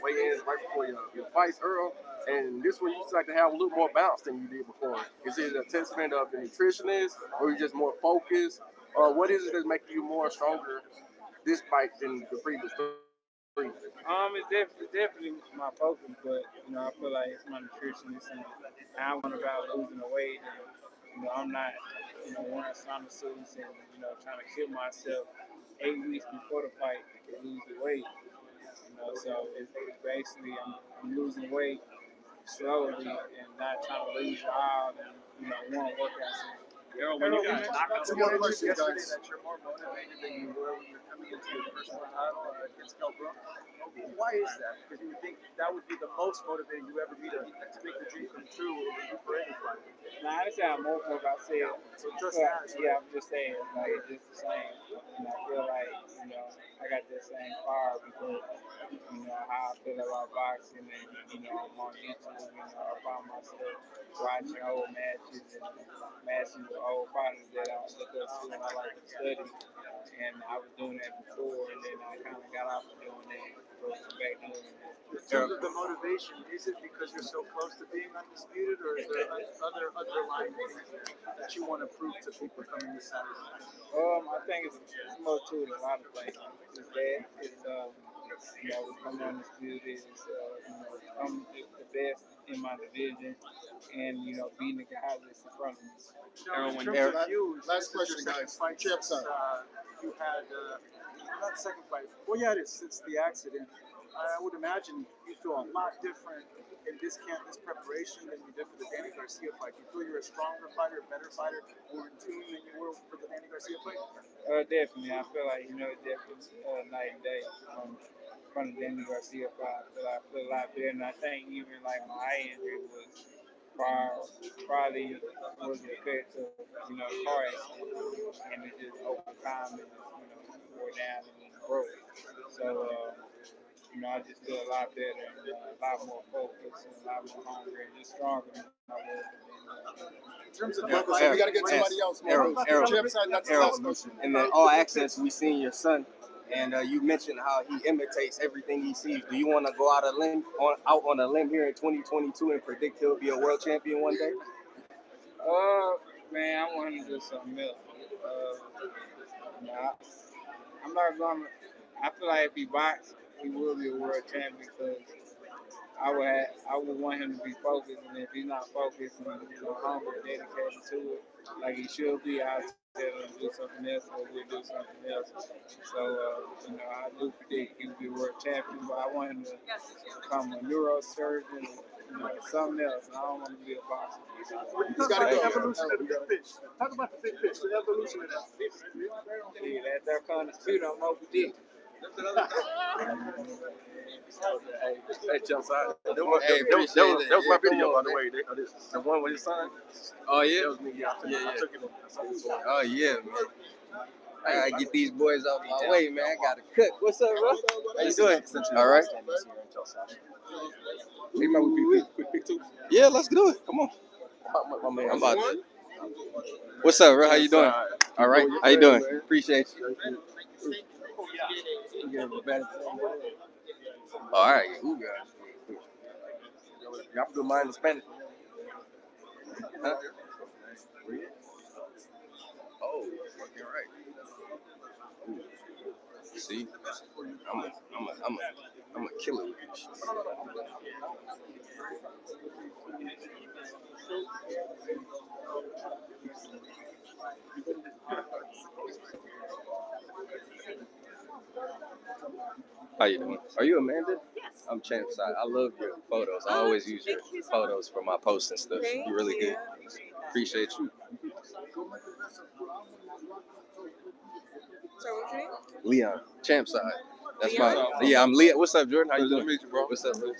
weigh-ins right before your fights, Earl, and this one you seem like to have a little more bounce than you did before. Is it a testament of the nutritionist, or you just more focused, or what is it that's making you more stronger this fight than the previous three? It's definitely my focus, but I feel like it's my nutritionist, and I'm about losing the weight, and I'm not wearing sauna suits and trying to kill myself 8 weeks before the fight to lose the weight. So it's basically I'm losing weight slowly and not trying to lose wild and one workout session. Errol, when you got knocked out Yesterday guys. that you're more motivated than you were when you're coming into your first world title against Kell Brook. Why is that? Because you would think that would be the most motivating you ever be to make the dream come true for any fight. Nah, I sound more for about saying. So just that. Yeah, I'm just saying, like it's just the same. I feel like I got that same fire because how I feel about boxing, and I'm on YouTube. I find myself watching old matches and matches with old fighters that I look up to and I like to study. And I was doing that before, and then I kind of got off of doing that. Back doing that. In terms of the motivation, is it because you're so close to being undisputed, or is there other underlying things that you want to prove to people coming this Saturday night? I think it's more to it, a lot of things. It's that, becoming undisputed, it's becoming the best in my division, and beating the guys that's in front of me. Errol, last question, guys. CHAMPSIDE. You had not second fight. Well, yeah, it is. Since the accident, I would imagine you feel a lot different in this camp, this preparation, than you did for the Danny Garcia fight. Do you feel you're a stronger fighter, a better fighter, more in tune than you were for the Danny Garcia fight? Definitely. I feel like definitely night and day from the Danny Garcia fight. I feel a lot better, and I think even like my eye injury was probably was the effect of car accident, and it just over time it just wore down and then broke. So I just feel a lot better and a lot more focused and a lot more hungry and just stronger than I was. In terms of the we got to get somebody else. Errol, in the All Access, we seen your son, and you mentioned how he imitates everything he sees. Do you want to go out on a limb here in 2022 and predict he'll be a world champion one day? Man, I want him to do something else. I'm not gonna. I feel like if he boxed, he will be a world champion because I would want him to be focused, and if he's not focused and hungry, dedicated to it, like he should be, I'll tell him to do something else, or we'll do something else. So, I do predict he will be a world champion, but I want him to become a neurosurgeon, something else. I don't want to be a boxer. Talk about the evolution of the big fish. Talk about the big fish, the evolution of that. Yeah, that kind of too. I'm Moby Dick. Hey, Champside. That was Yeah, my video, come by on, the man. way. The one with his son. Oh yeah. That was me. Yeah. I took it. Oh yeah, man. I gotta get these boys off my way, man. I gotta cook. What's up, bro? How you doing? All right. Hey, man, we quick pick too. Yeah, let's do it. Come on. My man. I'm about to. What's up, bro? How you doing? All right. How you doing? Appreciate you. All right. Ugas. Y'all do mine in Spanish. Huh? Oh, fucking right. See, I'm a killer with this shit. How you doing? Are you Amanda? Yes. I'm CHAMPSIDE. I love your photos. I always use your photos for my posts and stuff. You're really good. Appreciate you. So what's your name? Leon, CHAMPSIDE. That's Leon? yeah, I'm Leon. What's up, Jordan? How you doing? Nice to meet you, bro. What's up, bro?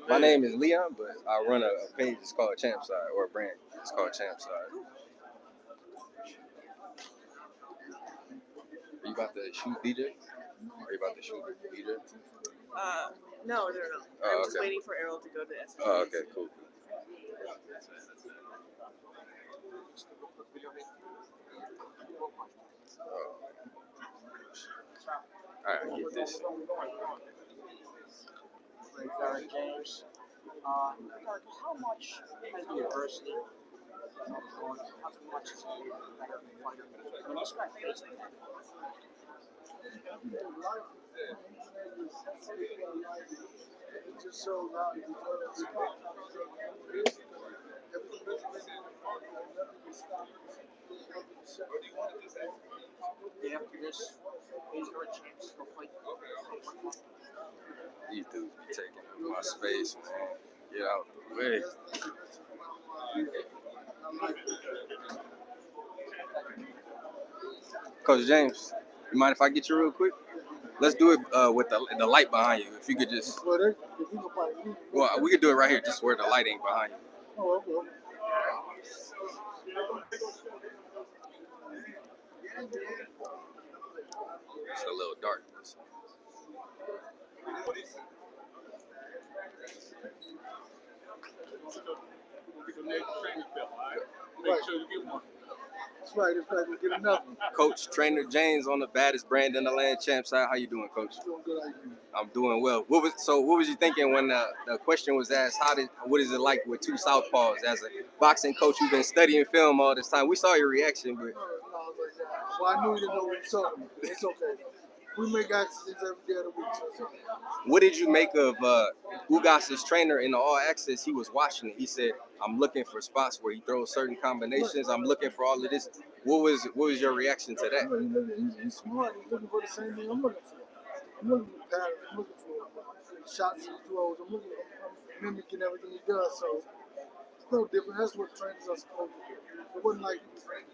My name is Leon, but I run a page. It's called CHAMPSIDE, or a brand. It's called CHAMPSIDE. Are you about to shoot DJ? Are you about to shoot DJ? No. I'm just okay. waiting for Errol to go to SB. Oh, okay, cool. All right, get this. Derek James. Derek, how much has the adversity how much is it better fighter? When this guy faced it, It just shows how you after this, he's got a chance to fight. These dudes be taking up my space, man. Get out the way. Coach James, you mind if I get you real quick? Let's do it with the light behind you. If you could just, well, we could do it right here, just where the light ain't behind you. Oh, okay. It's a little dark. Make sure you get one. That's right. If I can get another one. Coach Trainer James on the baddest brand in the land, CHAMPSIDE. How you doing, Coach? Doing good, how you doing? I'm doing well. What was you thinking when the question was asked? What is it like with two southpaws? As a boxing coach, you've been studying film all this time. We saw your reaction, but Well, I knew you didn't know what you saw. It's okay. We make accidents every day of the week, so it's okay. what did you make of Ugas' trainer in the All Access? He was watching it. He said, "I'm looking for spots where he throws certain combinations. I'm looking for all of this." What was your reaction to that? He's smart. He's looking for the same thing I'm looking for. I'm looking for patterns. I'm looking for shots and throws. I'm mimicking everything he does. So it's no different. That's what trainers are supposed to do. It wasn't like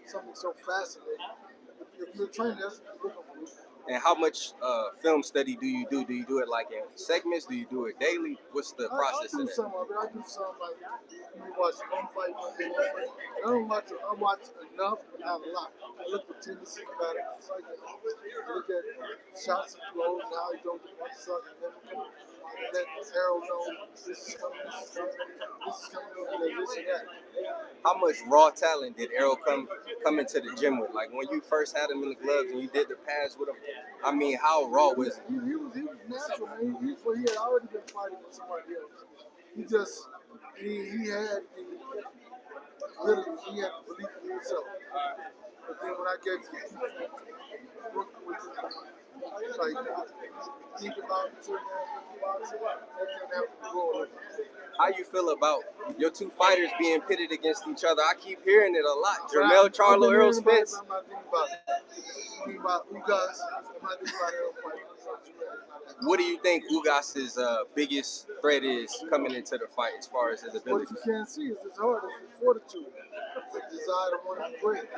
something so fascinating. If you're a trainer, that's what you're looking for. And how much film study do you do? Do you do it like in segments? Do you do it daily? What's the process I of do that? some of it. I do some like we watch one fight, one fight. I don't watch it. I watch enough, but not a lot. I look for tendencies, patterns. Like that. I look at shots and throws and how he throws the punches up, and then let Errol know this is coming, this is coming, this and that. How much raw talent did Errol come into the gym with? Like when you first had him in the gloves and you did the pads with him, I mean, how raw was it? He was natural, man. He had already been fighting with somebody else. He had the ability, he had the belief in himself. But then when I get to working with him, It's like think about certain aspects of boxing, that can have to go. How you feel about your two fighters being pitted against each other? I keep hearing it a lot. Jermell Charlo, Errol Spence. I'm not thinking about it. I'm thinking about Ugas. I'm not thinking about Errol fight. What do you think Ugas' biggest threat is coming into the fight as far as his What ability? you can't see is his heart, is his fortitude, the desire to want to be great.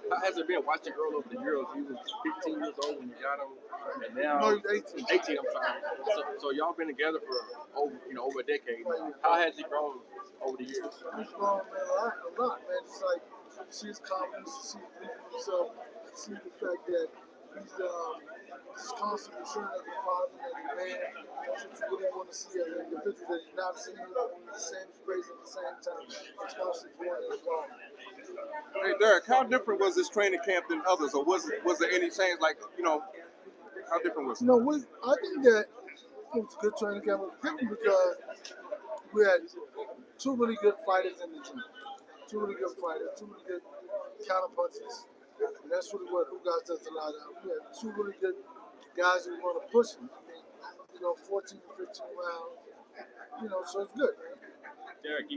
How has it been watching Earl over the years? He was 15 years old when you got him, and now No, he's 18. 18. I'm sorry. So y'all been together for over a decade. How has he grown over the years? He's grown, man, a lot, man. It's like you see his confidence, you see belief in himself, you see the fact that he's just constantly showing as a father and a man. That's what you really want to see as an individual, that you're not seeing in the same space at the same time. It's constantly growing and growing. Hey, Derek, how different was this training camp than others, or was there any change? Like, how different was it? No, I think that it was a good training camp. It was different because we had two really good fighters in the gym. Two really good fighters, two really good counter punches. And that's really what Ugas does a lot of. We had two really good guys who want to push him. I mean, 14 to 15 rounds. So it's good. Derek,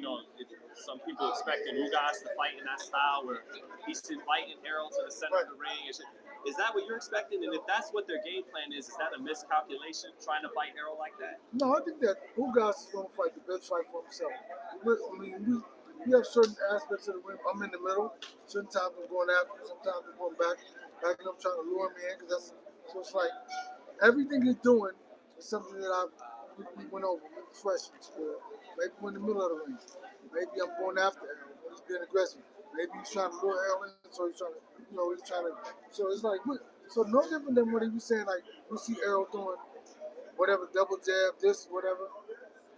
some people expected Ugas to fight in that style where he's inviting Errol to the center of the ring. Is that what you're expecting? And if that's what their game plan is that a miscalculation, trying to fight Errol like that? No, I think that Ugas is going to fight the best fight for himself. We have certain aspects of the ring. I'm in the middle. Certain times I'm going after him. Sometimes I'm going backing up, trying to lure him in. So it's like everything he's doing is something that we went over. We refreshed. Maybe we're in the middle of the ring. Maybe I'm going after Errol. He's being aggressive. Maybe he's trying to lure Errol in, so he's trying to, so it's like, so no different than what he was saying, like, we see Errol doing whatever, double jab, this, whatever.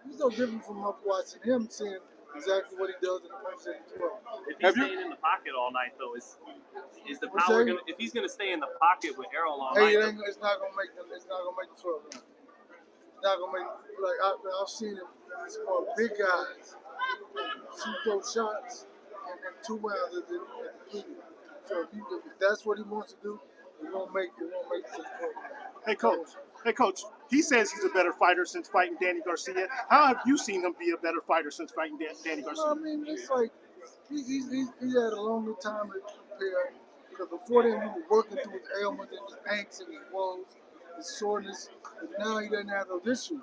He's no different from us watching him, seeing exactly what he does in the punch that he throws. If he's staying in the pocket all night, though, is the power going to, if he's going to stay in the pocket with Errol all night? It's not going to make the 12 rounds. It's not going to make, like, I've seen him, he's more big guys, shoot those shots, and 2 rounds at the beginning. So if that's what he wants to do, it won't make it to the 12 rounds. Hey, coach. He says he's a better fighter since fighting Danny Garcia. How have you seen him be a better fighter since fighting Danny Garcia? Well, I mean, it's like he had a longer time to prepare. Because before then, we were working through his ailments and his angst and his woes, his soreness. And now he doesn't have those issues.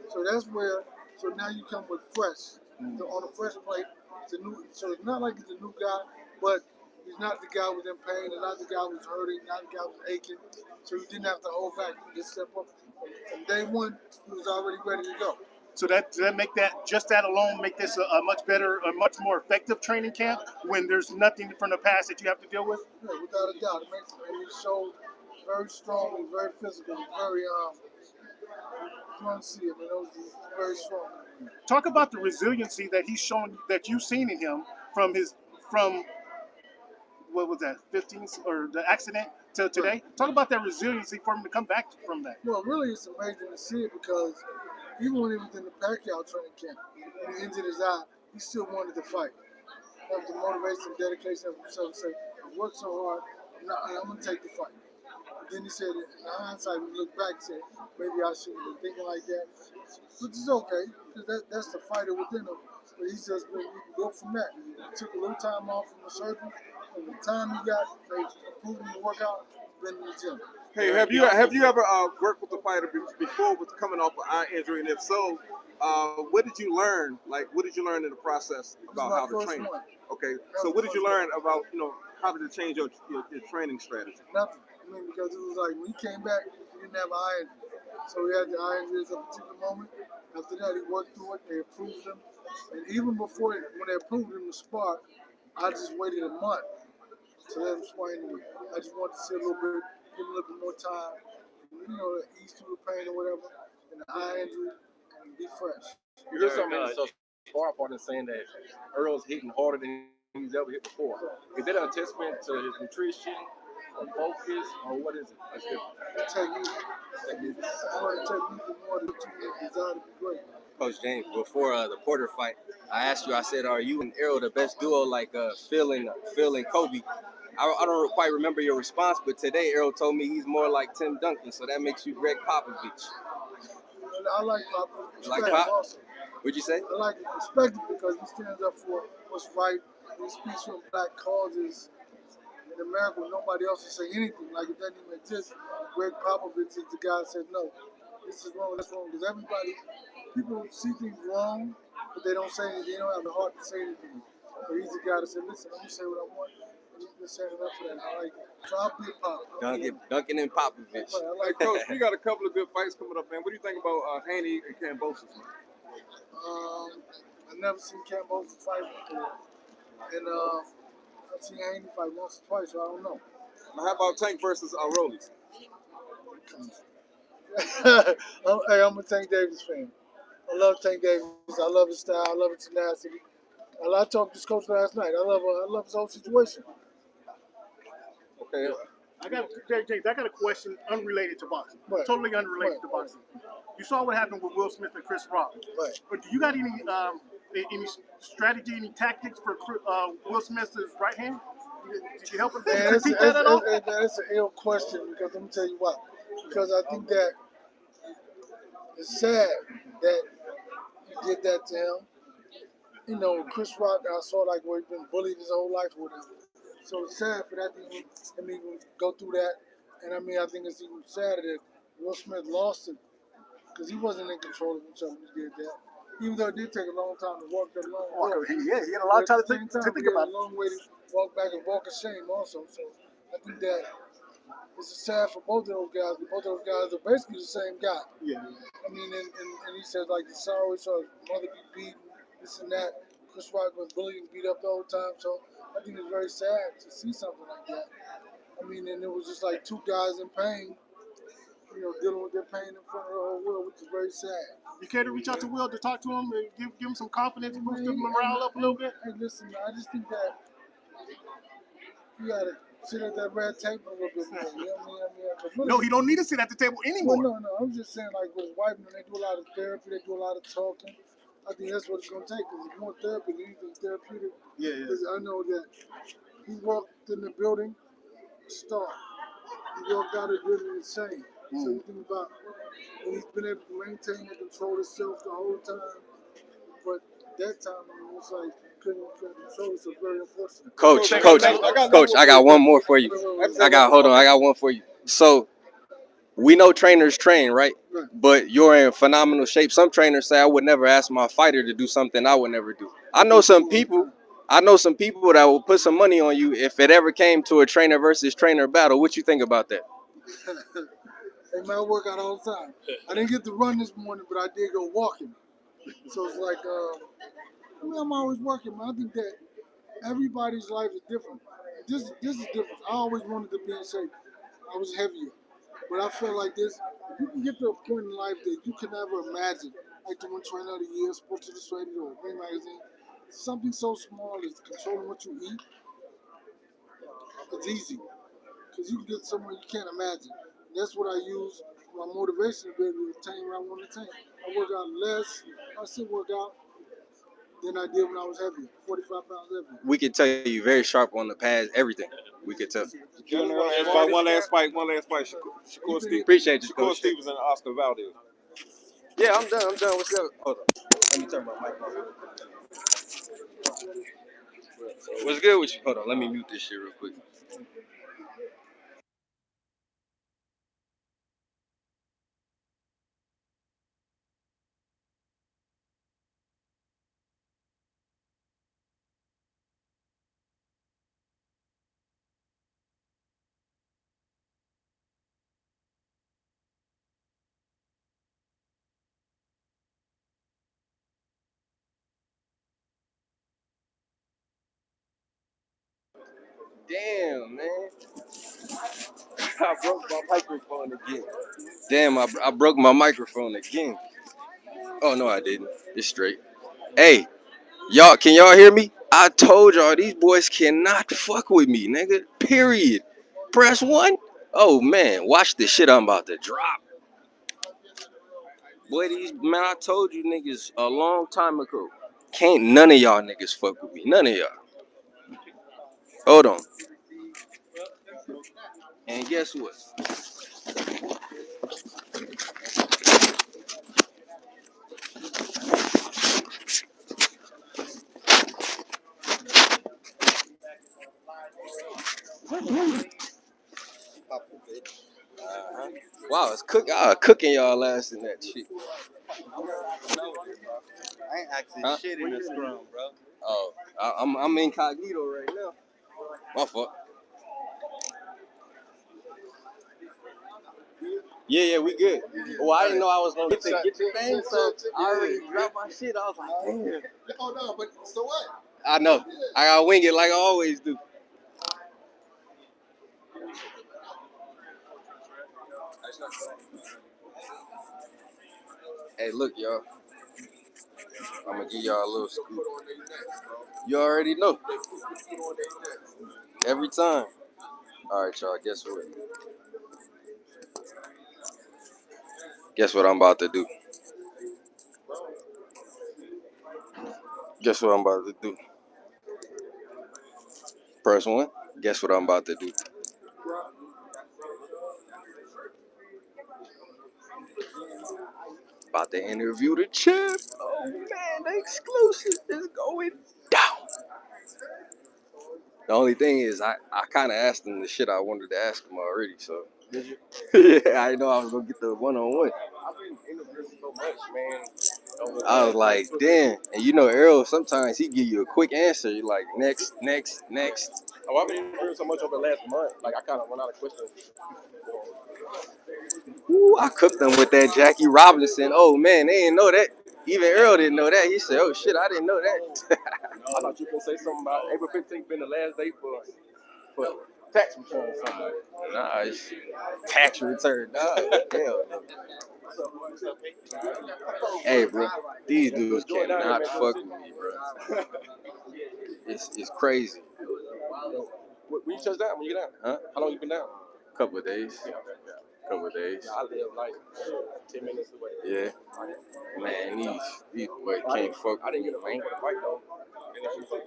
So that's where. So now you come with fresh, on a fresh plate. So it's not like he's a new guy, but he's not the guy who's in pain, and not the guy who's hurting, not the guy who's aching. So he didn't have to hold back. He just step up. From day one, he was already ready to go. So does that make that alone make this a much better, a much more effective training camp when there's nothing from the past that you have to deal with? Yeah, without a doubt. It showed very strong, very physical, very you want to see it, it was very strong. Talk about the resiliency that he's shown, that you've seen in him from what was that, 15 or the accident to today? Talk about that resiliency for him to come back from that. Well, really, it's amazing to see it because even when he was in the Pacquiao training camp, when he injured his eye, he still wanted to fight. That was the motivation, dedication of himself to say, I worked so hard, I'm going to take the fight. Then he said, in hindsight, we look back and said, maybe I shouldn't have been thinking like that. Which is okay, because that's the fighter within him. But he says, we can go from that. He took a little time off from the surgery. And the time he got, they approved him to work out, been in the gym. Hey, have you ever worked with a fighter before with coming off an eye injury? And if so, what did you learn? Like, what did you learn in the process about how to train? Okay, so what did you learn about, how did it change your training strategy? Nothing. I mean, because it was like when he came back, he didn't have an eye injury. So he had the eye injury at a particular moment. After that, he worked through it. They approved him. And even before, when they approved him to spar, I just waited a month to let him spar anyway. I just wanted to see a little bit, give him a little bit more time, ease through the pain or whatever, and the eye injury, and be fresh. You heard something in the spar part saying that Earl's hitting harder than he's ever hit before. Is that a testament to his nutrition, or focus, or what is it? Technique. More the technique and more the desire to be great. Coach James, before the Porter fight, I asked you, I said, are you and Errol the best duo like Phil and Kobe I don't quite remember your response, but today Errol told me he's more like Tim Duncan, so that makes you Greg Popovich. I like Pop. Like Pop? Also. What'd you say? I like it, respect it because he stands up for what's right. He speaks for black causes. In America, nobody else will say anything. Like it doesn't even exist. Greg Popovich is the guy that says, no, this is wrong, that's wrong. Because people see things wrong, but they don't say anything. They don't have the heart to say anything. But he's the guy that said, listen, I'm going to say what I want. And he's been saying enough for that. I like it. So I'll be a Pop. Duncan and Popovich. Hey, Coach, we got a couple of good fights coming up, man. What do you think about Haney and Kambosos, man? I've never seen Kambosos fight before. And I've seen Haney fight once or twice, so I don't know. Now, how about Tank versus Rollies? Hey, I'm a Tank Davis fan. I love Tank Davis. I love his style. I love his tenacity. I talked to his coach last night. I love his whole situation. Okay. I got a question unrelated to boxing. Right. Totally unrelated to boxing. You saw what happened with Will Smith and Chris Rock. Right. But do you got any strategy, any tactics for Will Smith's right hand? Did you help him critique that at all? That's an ill question because let me tell you why. Because I think that it's sad that you did that to him. You know, Chris Rock, I saw like where he's been bullied his whole life or whatever. So it's sad for that to even go through that. And I mean, I think it's even sadder that Will Smith lost it because he wasn't in control of himself when he did that. Even though it did take a long time to walk that long walk. Yeah, he had a lot of time to think about it. A long way to walk back and walk of shame also. So I think that it's sad for both of those guys. Both of those guys are basically the same guy. Yeah. I mean, and he said like the sorrow, he saw his mother be beaten, this and that. Chris Rock was bullied and beat up the whole time. So I think it's very sad to see something like that. I mean, and it was just like two guys in pain, you know, dealing with their pain in front of the whole world, which is very sad. You care to reach out to Will to talk to him and give him some confidence, boost his morale up a little bit? Hey, listen, I just think that you gotta sit at that red table a little bit more. You know what I mean? No, he don't need to sit at the table anymore. Well, no. I'm just saying, like with white men, they do a lot of therapy, they do a lot of talking. I think that's what it's gonna take. Because it's more therapy than anything therapeutic. Yeah. Because I know that he walked in the building, start. He walked out of the building the same. So you think about when he's been able to maintain and control himself the whole time. But that time, I mean, it's like he couldn't control himself. Very unfortunate. Coach, I got one more for you. I got one for you. So we know trainers train, right? But you're in phenomenal shape. Some trainers say I would never ask my fighter to do something I would never do. I know some people that will put some money on you if it ever came to a trainer versus trainer battle. What you think about that? Hey, man, I work out all the time. I didn't get to run this morning, but I did go walking. So it's like, I mean, I'm always working, man. I think that everybody's life is different. This is different. I always wanted to be in shape. I was heavier. But I feel like this, you can get to a point in life that you can never imagine. Like the one trainer of the year, Sports Illustrated, or Ring Magazine. Something so small as controlling what you eat. It's easy. Because you can get somewhere you can't imagine. That's what I use for my motivation to be able to attain what I want to attain. I work out less. I still work out than I did when I was heavier, 45 pounds heavier. We can tell you very sharp on the pads, everything. We could tell. One last fight. Shakur Stevens. Appreciate you, Shakur Coach. Stevens and Oscar Valdez. Yeah, I'm done. What's up? Hold on. Let me turn my mic on. What's good with you? Hold on. Let me mute this shit real quick. Damn, man. I broke my microphone again. Damn, I broke my microphone again. Oh, no, I didn't. It's straight. Hey, can y'all hear me? I told y'all these boys cannot fuck with me, nigga. Period. Press 1. Oh, man. Watch the shit I'm about to drop. Boy, I told you niggas a long time ago. Can't none of y'all niggas fuck with me. None of y'all. Hold on. And guess what? Wow, it's cooking y'all ass in that shit. I ain't actually shit in the scrum, bro. Oh, I'm incognito right now. My fault. Yeah, we good. Well, I didn't know I was gonna get the thing, so I already dropped my shit. I was like, damn. Oh no, but so what? I know. I gotta wing it like I always do. Hey, look, y'all. I'm gonna give y'all a little scoop. You already know. Every time. All right, y'all. Guess what? Guess what I'm about to do? Guess what I'm about to do? Press one. Guess what I'm about to do? About to interview the champ. Oh man, the exclusive is going down. The only thing is, I kind of asked him the shit I wanted to ask him already. So Did you? yeah, I didn't know I was gonna get the one-on-one. I've been interviewing so much, man. I was like, damn. And you know, Errol, sometimes he give you a quick answer. You're like, next. Oh, I've been interviewing so much over the last month. Like, I kind of run out of questions. Ooh, I cooked them with that Jackie Robinson. Oh man, they didn't know that. Even Errol didn't know that. He said, oh shit, I didn't know that. I thought you were going to say something about April 15th being the last day for tax return or something. Nah, it's tax return. Nah, hell no. Hey, bro, these dudes cannot fuck with me, bro. It's crazy. When you touch down, when you get down? Huh? How long you been down? Couple of days. Couple of days. I live like 10 minutes away. Yeah. Man, these boys can't fuck I didn't with get a me, ring man. for the fight, though. For the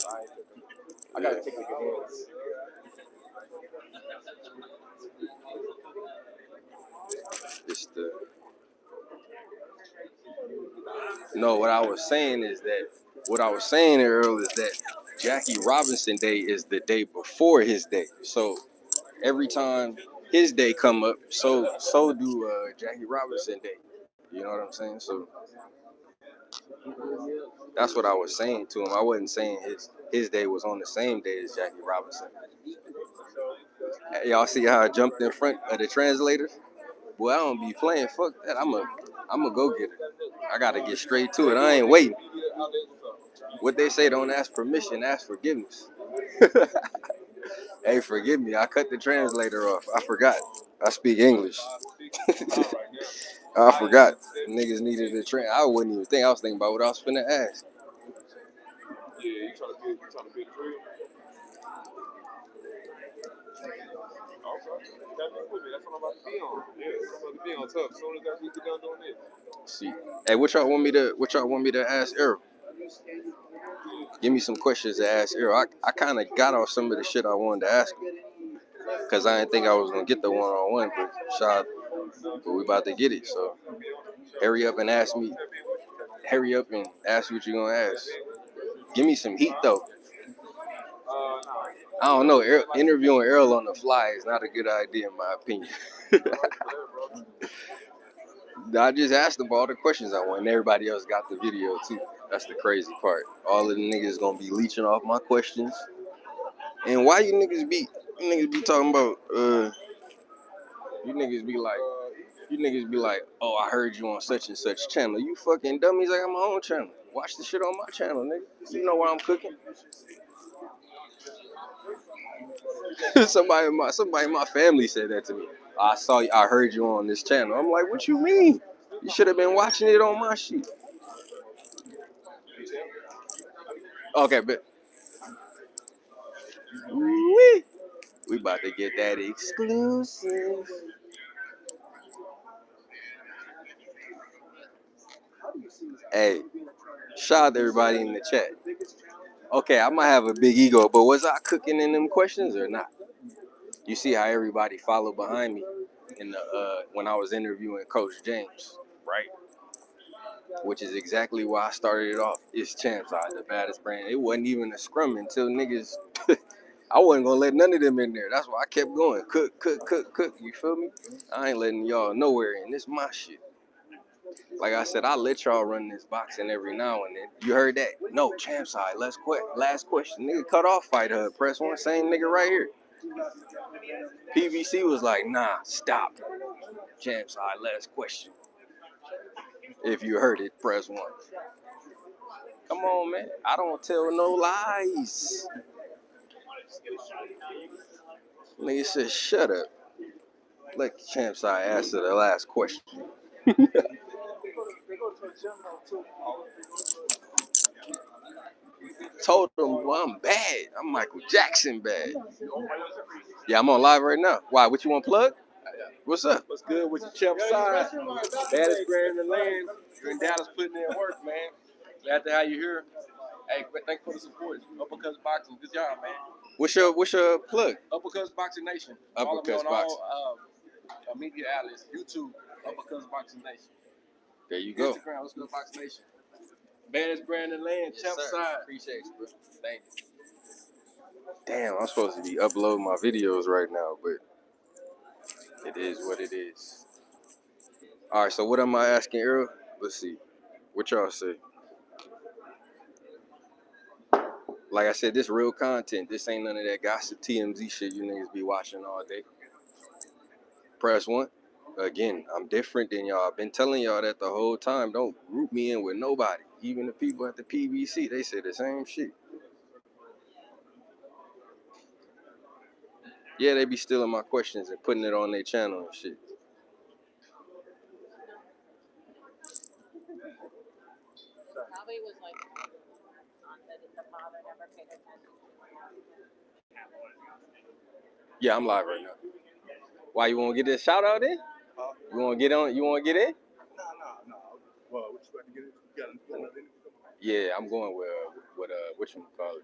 fight, I got to take the hands. It's the... No, what I was saying, Earl, is that Jackie Robinson Day is the day before his day. So every time his day come up, so do Jackie Robinson Day. You know what I'm saying? So that's what I was saying to him. I wasn't saying his day was on the same day as Jackie Robinson. Y'all see how I jumped in front of the translators? Boy, I don't be playing. Fuck that. I'm a go getter. I gotta get straight to it. I ain't waiting. What they say, don't ask permission, ask forgiveness. Hey, forgive me. I cut the translator off. I forgot. I speak English. I forgot. Niggas needed a train. I wouldn't even think. I was thinking about what I was finna ask. Yeah, you trying to build the trail? Okay. That's what I'm about to be on. Yeah, I'm about to be on tough. As soon as we get done doing this. See. Hey, what y'all want me to ask Errol? Give me some questions to ask Errol. I kind of got off some of the shit I wanted to ask him. Because I didn't think I was going to get the one-on-one. But we about to get it. So hurry up and ask me. Hurry up and ask what you're going to ask. Give me some heat, though. I don't know. Interviewing Errol on the fly is not a good idea, in my opinion. I just asked him all the questions I want, and everybody else got the video, too. That's the crazy part. All of the niggas going to be leeching off my questions. And why you niggas be talking about, you niggas be like, oh, I heard you on such and such channel. You fucking dummies, I got my own channel. Watch the shit on my channel, nigga. You know why I'm cooking. Somebody in my family said that to me. I heard you on this channel. I'm like, what you mean? You should have been watching it on my shit. Okay, but we about to get that exclusive. Hey, shout out to everybody in the chat. Okay, I might have a big ego, but was I cooking in them questions or not? You see how everybody followed behind me in the when I was interviewing Coach James, right? Which is exactly why I started it off. It's CHAMPSIDE, the baddest brand. It wasn't even a scrum until niggas. I wasn't gonna let none of them in there. That's why I kept going. Cook. You feel me? I ain't letting y'all nowhere in. This my shit. Like I said, I let y'all run this boxing every now and then. You heard that? No, CHAMPSIDE. Last question. Nigga cut off fight press one. Same nigga right here. PBC was like, nah, stop. CHAMPSIDE, last question. If you heard it, press one. Come on, man. I don't tell no lies. Nigga said, shut up. Let CHAMPSIDE answer the last question. Told them, well, I'm bad. I'm Michael Jackson bad. Yeah, I'm on live right now. Why? What you want to plug? What's up? What's good with your CHAMPSIDE? Baddest brand in the land. You're in Dallas putting in work, man. Glad to have you here. Hey, thanks for the support. Uppercuts Boxing. Good job, man. What's your plug? Uppercuts Boxing Nation. Uppercuts Boxing. All media outlets. YouTube, Uppercuts Boxing Nation. There you go. Instagram, let's go Boxing Nation. Baddest brand in the land, yes, CHAMPSIDE. Appreciate you, bro. Thank you. Damn, I'm supposed to be uploading my videos right now, but it is what it is. All right, so what am I asking, Errol? Let's see. What y'all say? Like I said, this real content. This ain't none of that gossip TMZ shit you niggas be watching all day. Press one. Again, I'm different than y'all. I've been telling y'all that the whole time. Don't group me in with nobody. Even the people at the PBC, they say the same shit. Yeah, they be stealing my questions and putting it on their channel and shit. Probably was like that the father never paid attention. Yeah, I'm live right now. Why you want to get this shout out in? You want to get on? You want to get in? No. Well, what you about to get in? You got another interview? Yeah, I'm going with what you call it.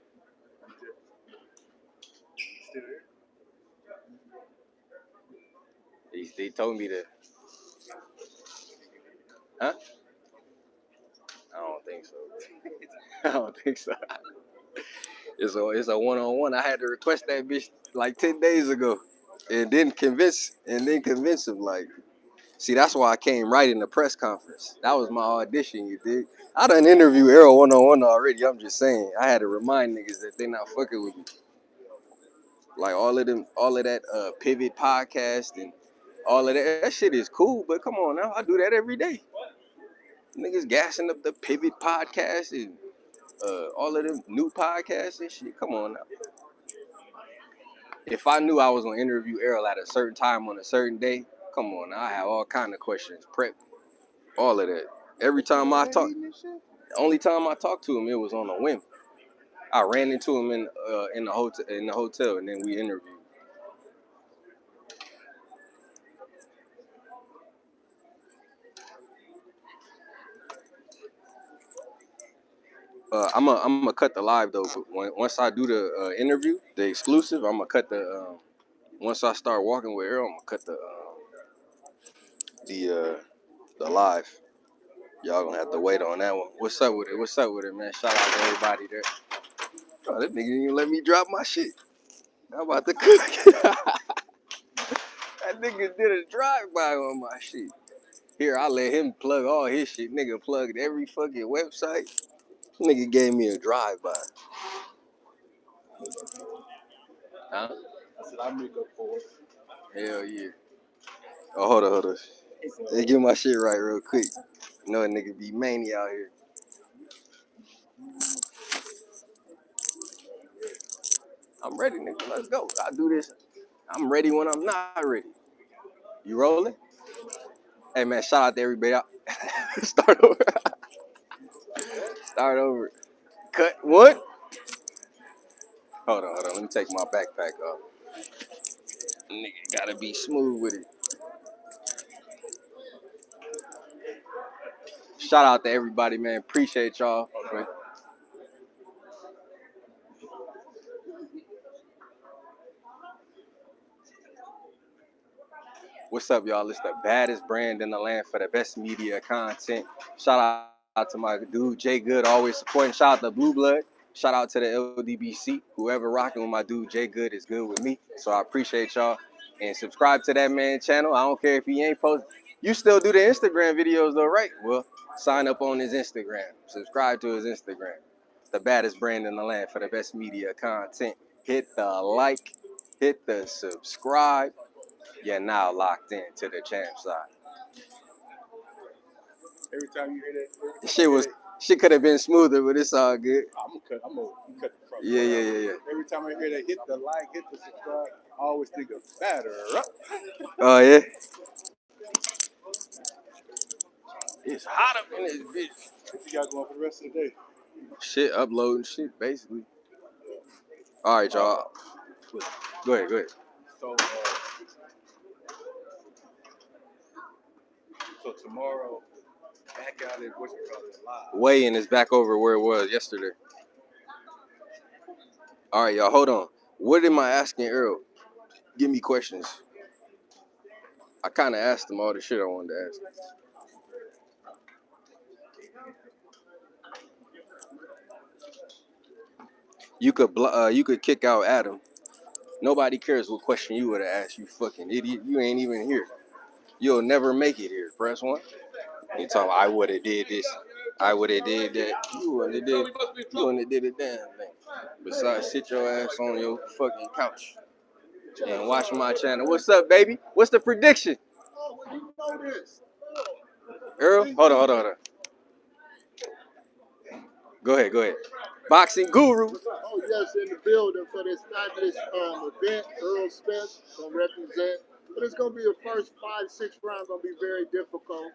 Still there? They told me to. Huh? I don't think so. I don't think so. It's a one-on-one. I had to request that bitch like 10 days ago, and then convince him. Like, see, that's why I came right in the press conference. That was my audition. You dig? I done interviewed Errol one-on-one already. I'm just saying. I had to remind niggas that they not fucking with me. Like all of that Pivot podcast and all of that shit is cool. But come on now, I do that every day. Niggas gassing up the Pivot podcast and all of them new podcasts and shit. Come on now. If I knew I was gonna interview Errol at a certain time on a certain day, come on, I have all kind of questions prepped, all of that. Every time I talk, the only time I talked to him, it was on a whim. I ran into him in the hotel, and then we interviewed. I'm gonna cut the live though. But once I do the interview, the exclusive, I'm gonna cut the. Once I start walking with Errol, I'm gonna cut the live. Y'all gonna have to wait on that one. What's up with it, man? Shout out to everybody there. Oh, that nigga didn't even let me drop my shit. How about the cook? That nigga did a drive-by on my shit. Here, I let him plug all his shit. Nigga plugged every fucking website. Nigga gave me a drive-by. Huh? I said I'll make up for it. Hell yeah. Oh, hold on. Let's get my shit right real quick. You know a nigga be mania out here. I'm ready, nigga. Let's go. I do this. I'm ready when I'm not ready. You rolling? Hey, man, shout out to everybody. Start over. Cut. What? Hold on. Let me take my backpack off. Nigga gotta be smooth with it. Shout out to everybody, man. Appreciate y'all. What's up, y'all? It's the baddest brand in the land for the best media content. Shout out to my dude, Jay Good, always supporting. Shout out to Blue Blood. Shout out to the LDBC. Whoever rocking with my dude, Jay Good, is good with me. So I appreciate y'all. And subscribe to that man channel. I don't care if he ain't posting. You still do the Instagram videos though, right? Well, sign up on his Instagram. Subscribe to his Instagram. The baddest brand in the land for the best media content. Hit the like, hit the subscribe. You're now locked in to the champ side. Every time you hear that, Shit could have been smoother, but it's all good. I'm gonna cut the front. Yeah. Every time I hear that, hit the like, hit the subscribe, I always think of batter up. Oh yeah. It's hot up in this bitch. What you got going for the rest of the day? Shit, uploading shit, basically. All right, y'all. Go ahead. So tomorrow, back out at what you call it, live. Weigh-in is back over where it was yesterday. All right, y'all, hold on. What am I asking Errol? Give me questions. I kind of asked him all the shit I wanted to ask him. You could kick out Adam. Nobody cares what question you would have asked, you fucking idiot. You ain't even here. You'll never make it here. Press 1. You talking about, I would have did this. I would have did that. You wouldn't have did a damn thing. Besides, sit your ass on your fucking couch and watch my channel. What's up, baby? What's the prediction? Earl? Hold on. Go ahead. Boxing Guru. Oh, yes, in the building for this fabulous event. Errol Spence going to represent. But it's going to be the first 5-6 rounds going to be very difficult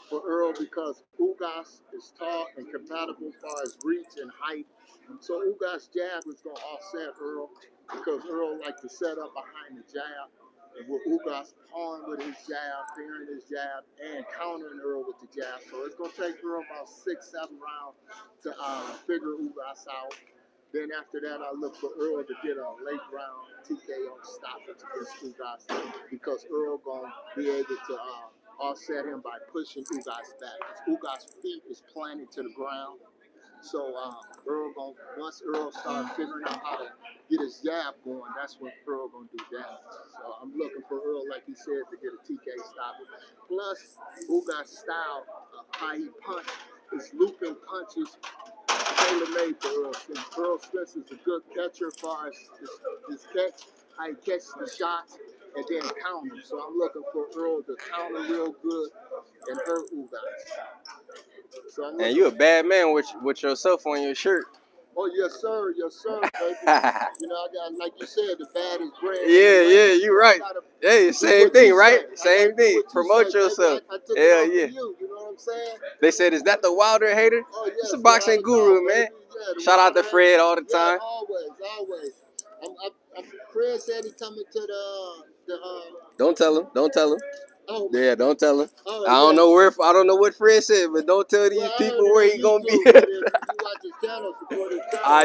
for Errol because Ugas is tall and compatible as far as reach and height. So Ugas' jab is going to offset Errol because Errol likes to set up behind the jab. And with Ugas pawing with his jab, parrying his jab, and countering Errol with the jab. So it's going to take Errol about 6-7 rounds to figure Ugas out. Then after that, I look for Errol to get a late round TKO stoppage against Ugas because Errol going to be able to offset him by pushing Ugas back. Ugas' feet is planted to the ground. So once Errol starts figuring out how to get his jab going, that's when Errol going to do damage. So I'm looking for Errol, like he said, to get a TK stoppage. Plus, Ugas' style of how he punch, his looping punches, tailor-made for Errol Spence. Errol Spence is a good catcher as far as his catch, how he catches the shots, and then counter. So I'm looking for Errol to counter real good and hurt Ugas. So And you a bad man with yourself on your shirt. Oh, yes, sir, baby. You know, I got, like you said, the baddest brand. Yeah, you right. Hey, same thing, right? Same thing. Promote yourself. Hell yeah. You know what I'm saying? They said, is that the Wilder hater? Oh, yes, It's a boxing guru, man. Yeah, Shout out to Fred all the time. Always. Fred said he coming to the Don't tell him. Oh, yeah, don't tell him. Oh, I don't know I don't know what Fred said, but don't tell these people where he gonna be.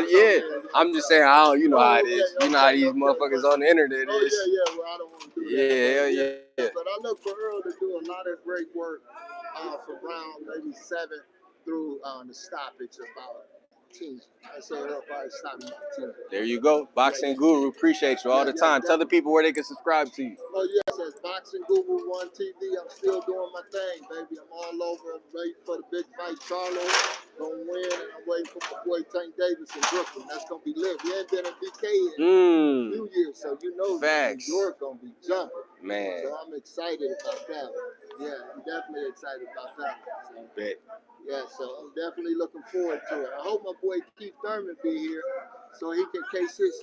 Yeah, I'm just saying, you know how it is. You know how these motherfuckers on the internet is. Well, I don't want to do that. Yeah. But I look for Earl to do a lot of great work for round maybe 7 through the stoppage about 10. I say Earl probably stop me about 10. There you go. Boxing Guru. Appreciate you all the time. Tell the people where they can subscribe to you. Oh, yes, that's Boxing Guru 1 TV. I'm still doing my thing, baby. I'm all over. I'm ready for the big fight. Charlo gonna win, and I'm waiting for my boy Tank Davis in Brooklyn. That's gonna be lit. We ain't been in BK in a few years, so you know Facts. New York gonna be jumping. Man. So I'm excited about that. Yeah, I'm definitely excited about that. So. Bet. Yeah, so I'm definitely looking forward to it. I hope my boy Keith Thurman be here so he can case his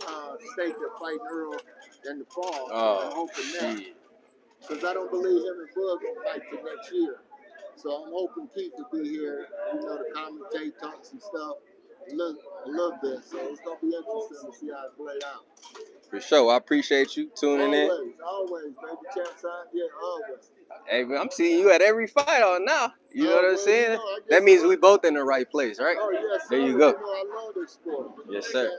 stake to fight Earl in the fall. Oh, I'm hoping that. Because I don't believe him and Bud gonna fight till next year. So I'm hoping Keith will be here, you know, to commentate, talk some stuff a little bit. So it's gonna be interesting to see how it play out. For sure. I appreciate you tuning in. Always, baby. CHAMPSIDE, yeah, always. Hey, I'm seeing you at every fight on now. You know what I'm saying? That means we both in the right place, right? Oh, yes, there you sir. go. You know, I love this sport. Yes, sir.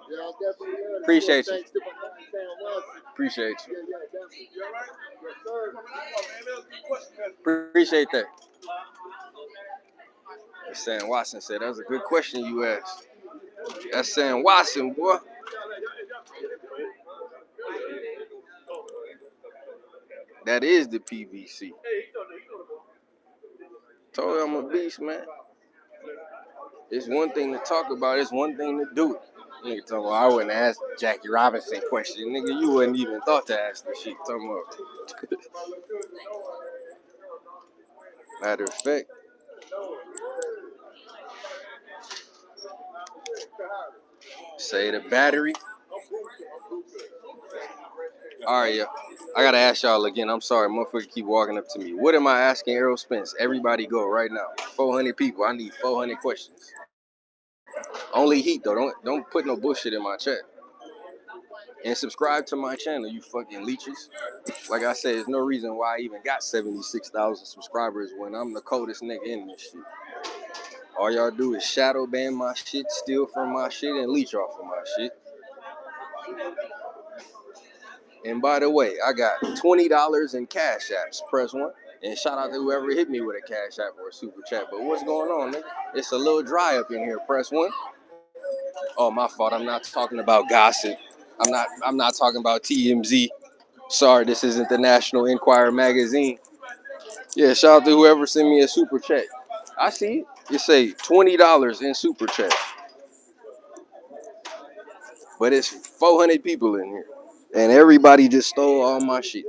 Yeah, I definitely love this Appreciate sport. you. Thanks to my hometown, Wilson. Appreciate you. Yeah, Appreciate that. Sam Watson said, "That's a good question you asked." That's Sam Watson, boy. That is the PVC. Told you I'm a beast, man. It's one thing to talk about. It's one thing to do it. Nigga talking about, I wouldn't ask Jackie Robinson question. Nigga, you wouldn't even thought to ask this shit. Talking about. Matter of fact. Say the battery. All right, yeah. I gotta ask y'all again. I'm sorry, motherfucker keep walking up to me. What am I asking Errol Spence? Everybody go right now. 400 people. I need 400 questions. Only heat though. Don't put no bullshit in my chat. And subscribe to my channel, you fucking leeches. Like I said, there's no reason why I even got 76,000 subscribers when I'm the coldest nigga in this shit. All y'all do is shadow ban my shit, steal from my shit, and leech off of my shit. And by the way, I got $20 in cash apps. Press 1. And shout out to whoever hit me with a cash app or a super chat. But what's going on, nigga? It's a little dry up in here. Press 1. Oh, my fault. I'm not talking about gossip. I'm not talking about TMZ. Sorry, this isn't the National Enquirer magazine. Yeah, shout out to whoever sent me a super chat. I see it. It say $20 in super chat. But it's 400 people in here. And everybody just stole all my shit.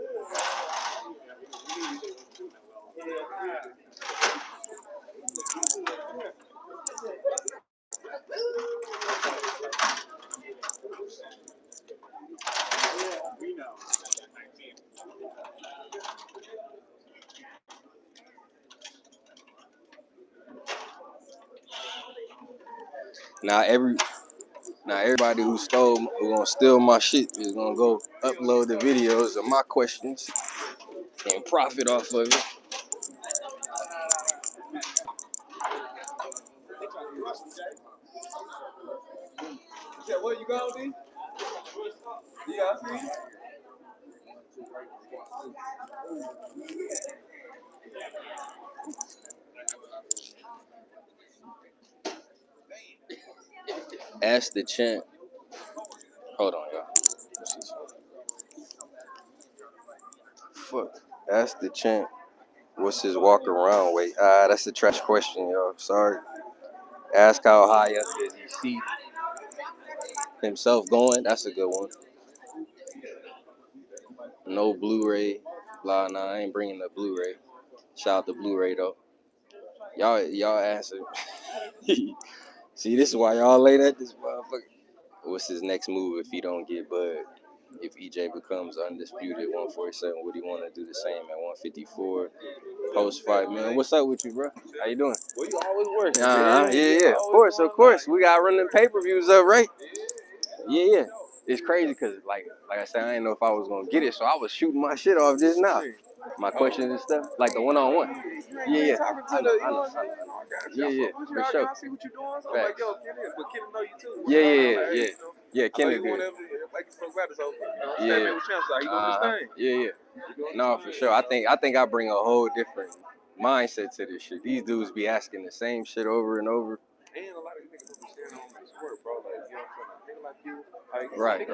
Now everybody who gonna steal my shit is gonna go upload the videos of my questions and profit off of it. Yeah, where you going, D? Yeah, I see. Ask the champ. Hold on, y'all. Fuck. Ask the champ. What's his walk around weight? That's a trash question, y'all. Sorry. Ask how high up does he see himself going? That's a good one. No Blu-ray. Blah, nah, I ain't bringing the Blu-ray. Shout out to Blu-ray though. Y'all answer. See, this is why y'all late at this motherfucker. What's his next move if he don't get Bud? If EJ becomes undisputed 147, would he want to do the same at 154? Post fight, man. What's up with you, bro? How you doing? Well, you always working. Yeah. Of course. We got running pay-per-views up, right? Yeah. It's crazy because, like I said, I didn't know if I was gonna get it, so I was shooting my shit off just now. My questions and stuff, like the one-on-one. Yeah. I know. Yeah. For sure. I see what you're doing. So I'm like, yo, Kenny, but Kenny know you too. Yeah, Kenny did. Yeah. No, for sure. I think I bring a whole different mindset to this shit. These dudes be asking the same shit over and over. And a lot of these niggas be standing on this work, bro. Like, you know what I'm saying? Like you. Right.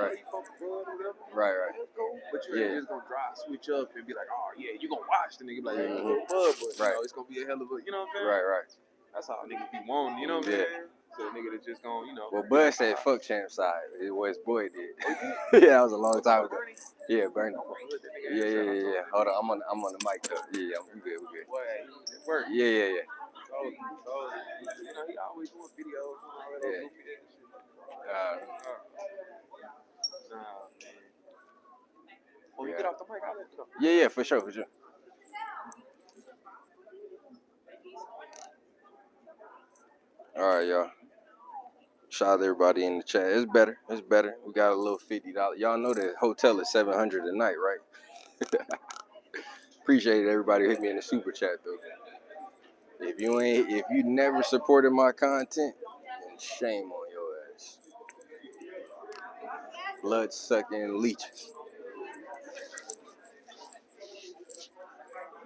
But you ain't just gonna switch up and be like, oh yeah, you gonna watch the nigga like, yeah, you gonna bud, but you know, it's gonna be a hell of a, you know what I'm saying? Right. That's how niggas be wanting, you know what I'm saying? So a nigga that's just gonna, you know. Well, Bud said fuck CHAMPSIDE. It was boy did. Yeah, that was a long time ago. Yeah, Bernie. Yeah. Hold on, I'm on the mic though. Yeah, we good. Work. Yeah. You know, he always doing videos and all that goofy shit. When you get off the mic, I'll let you know. Yeah, for sure. All right, y'all. Shout out to everybody in the chat. It's better. We got a little $50. Y'all know the hotel is $700 a night, right? Appreciate everybody who hit me in the super chat though. If you never supported my content, then shame on your ass. Blood sucking leeches.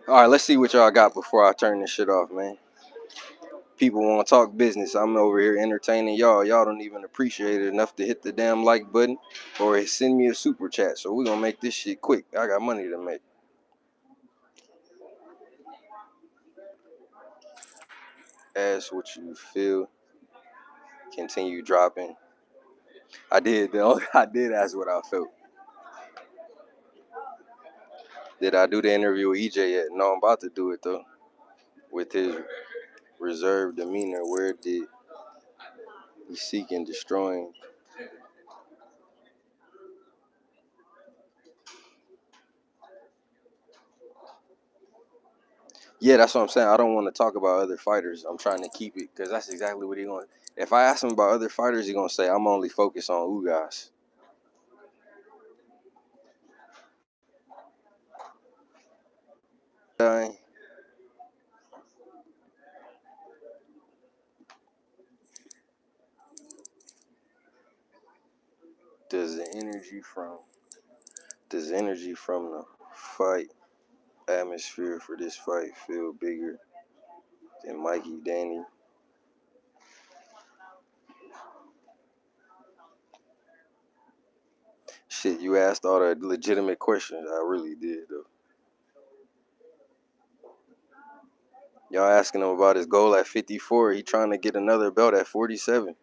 All right, let's see what y'all got before I turn this shit off, man. People want to talk business. I'm over here entertaining y'all. Y'all don't even appreciate it enough to hit the damn like button or send me a super chat. So we're going to make this shit quick. I got money to make. Ask what you feel. Continue dropping. I did, though. I did ask what I felt. Did I do the interview with EJ yet? No, I'm about to do it, though. With his reserved demeanor, where did he seek and destroying? Yeah, that's what I'm saying. I don't want to talk about other fighters. I'm trying to keep it because that's exactly what he's going to. If I ask him about other fighters, he's going to say, I'm only focused on Ugas. Does the energy from the fight atmosphere for this fight feel bigger than Mikey, Danny? Shit, you asked all the legitimate questions. I really did, though. Y'all asking him about his goal at 54. He trying to get another belt at 47.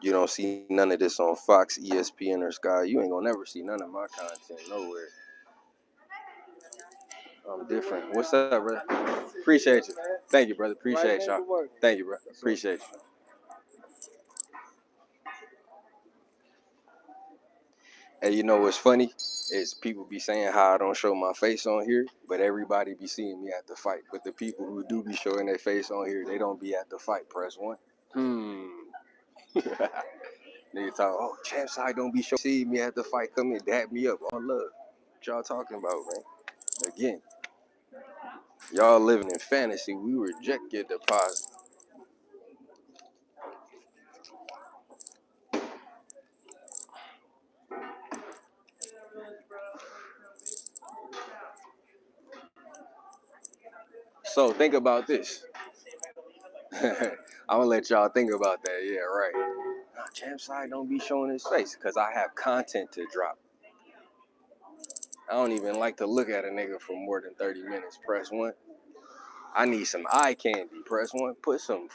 You don't see none of this on Fox, ESPN, or Sky. You ain't gonna never see none of my content nowhere. I'm different. What's up, brother? Appreciate you. Thank you, brother. Appreciate y'all. Thank you, bro. Appreciate you. And you know what's funny is people be saying how I don't show my face on here, but everybody be seeing me at the fight. But the people who do be showing their face on here, they don't be at the fight. Press 1. Nigga talk, oh, CHAMPSIDE don't be showing. See me at the fight, come and dap me up. All love. What y'all talking about, man? Again, y'all living in fantasy. We reject your deposit. So think about this. I'm gonna let y'all think about that. Yeah, right. Nah, CHAMPSIDE don't be showing his face because I have content to drop. I don't even like to look at a nigga for more than 30 minutes. Press 1. I need some eye candy. Press 1. Put some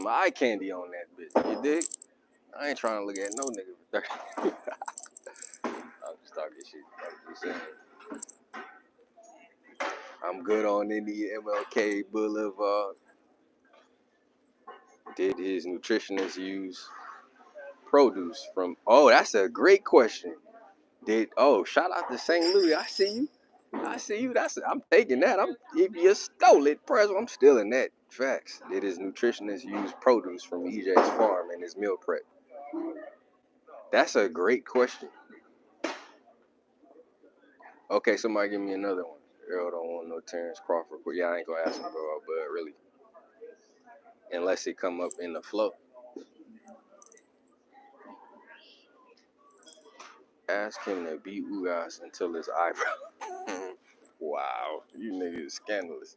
eye candy on that bitch. You dig? I ain't trying to look at no nigga for 30. I'm just talking shit. I'm just saying. I'm good on any MLK Boulevard. Did his nutritionist use produce from? Oh, that's a great question. Shout out to St. Louis. I see you. I'm taking that. If you stole it, press. I'm stealing that. Facts. Did his nutritionist use produce from EJ's farm in his meal prep? That's a great question. Okay, somebody give me another one. Errol don't want no Terrence Crawford, but yeah, I ain't gonna ask him about Bud really, unless it come up in the flow. Ask him to beat Ugas until his eyebrow. Wow, you niggas scandalous.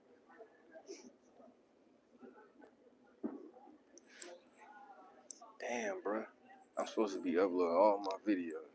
Damn, bro. I'm supposed to be uploading all my videos.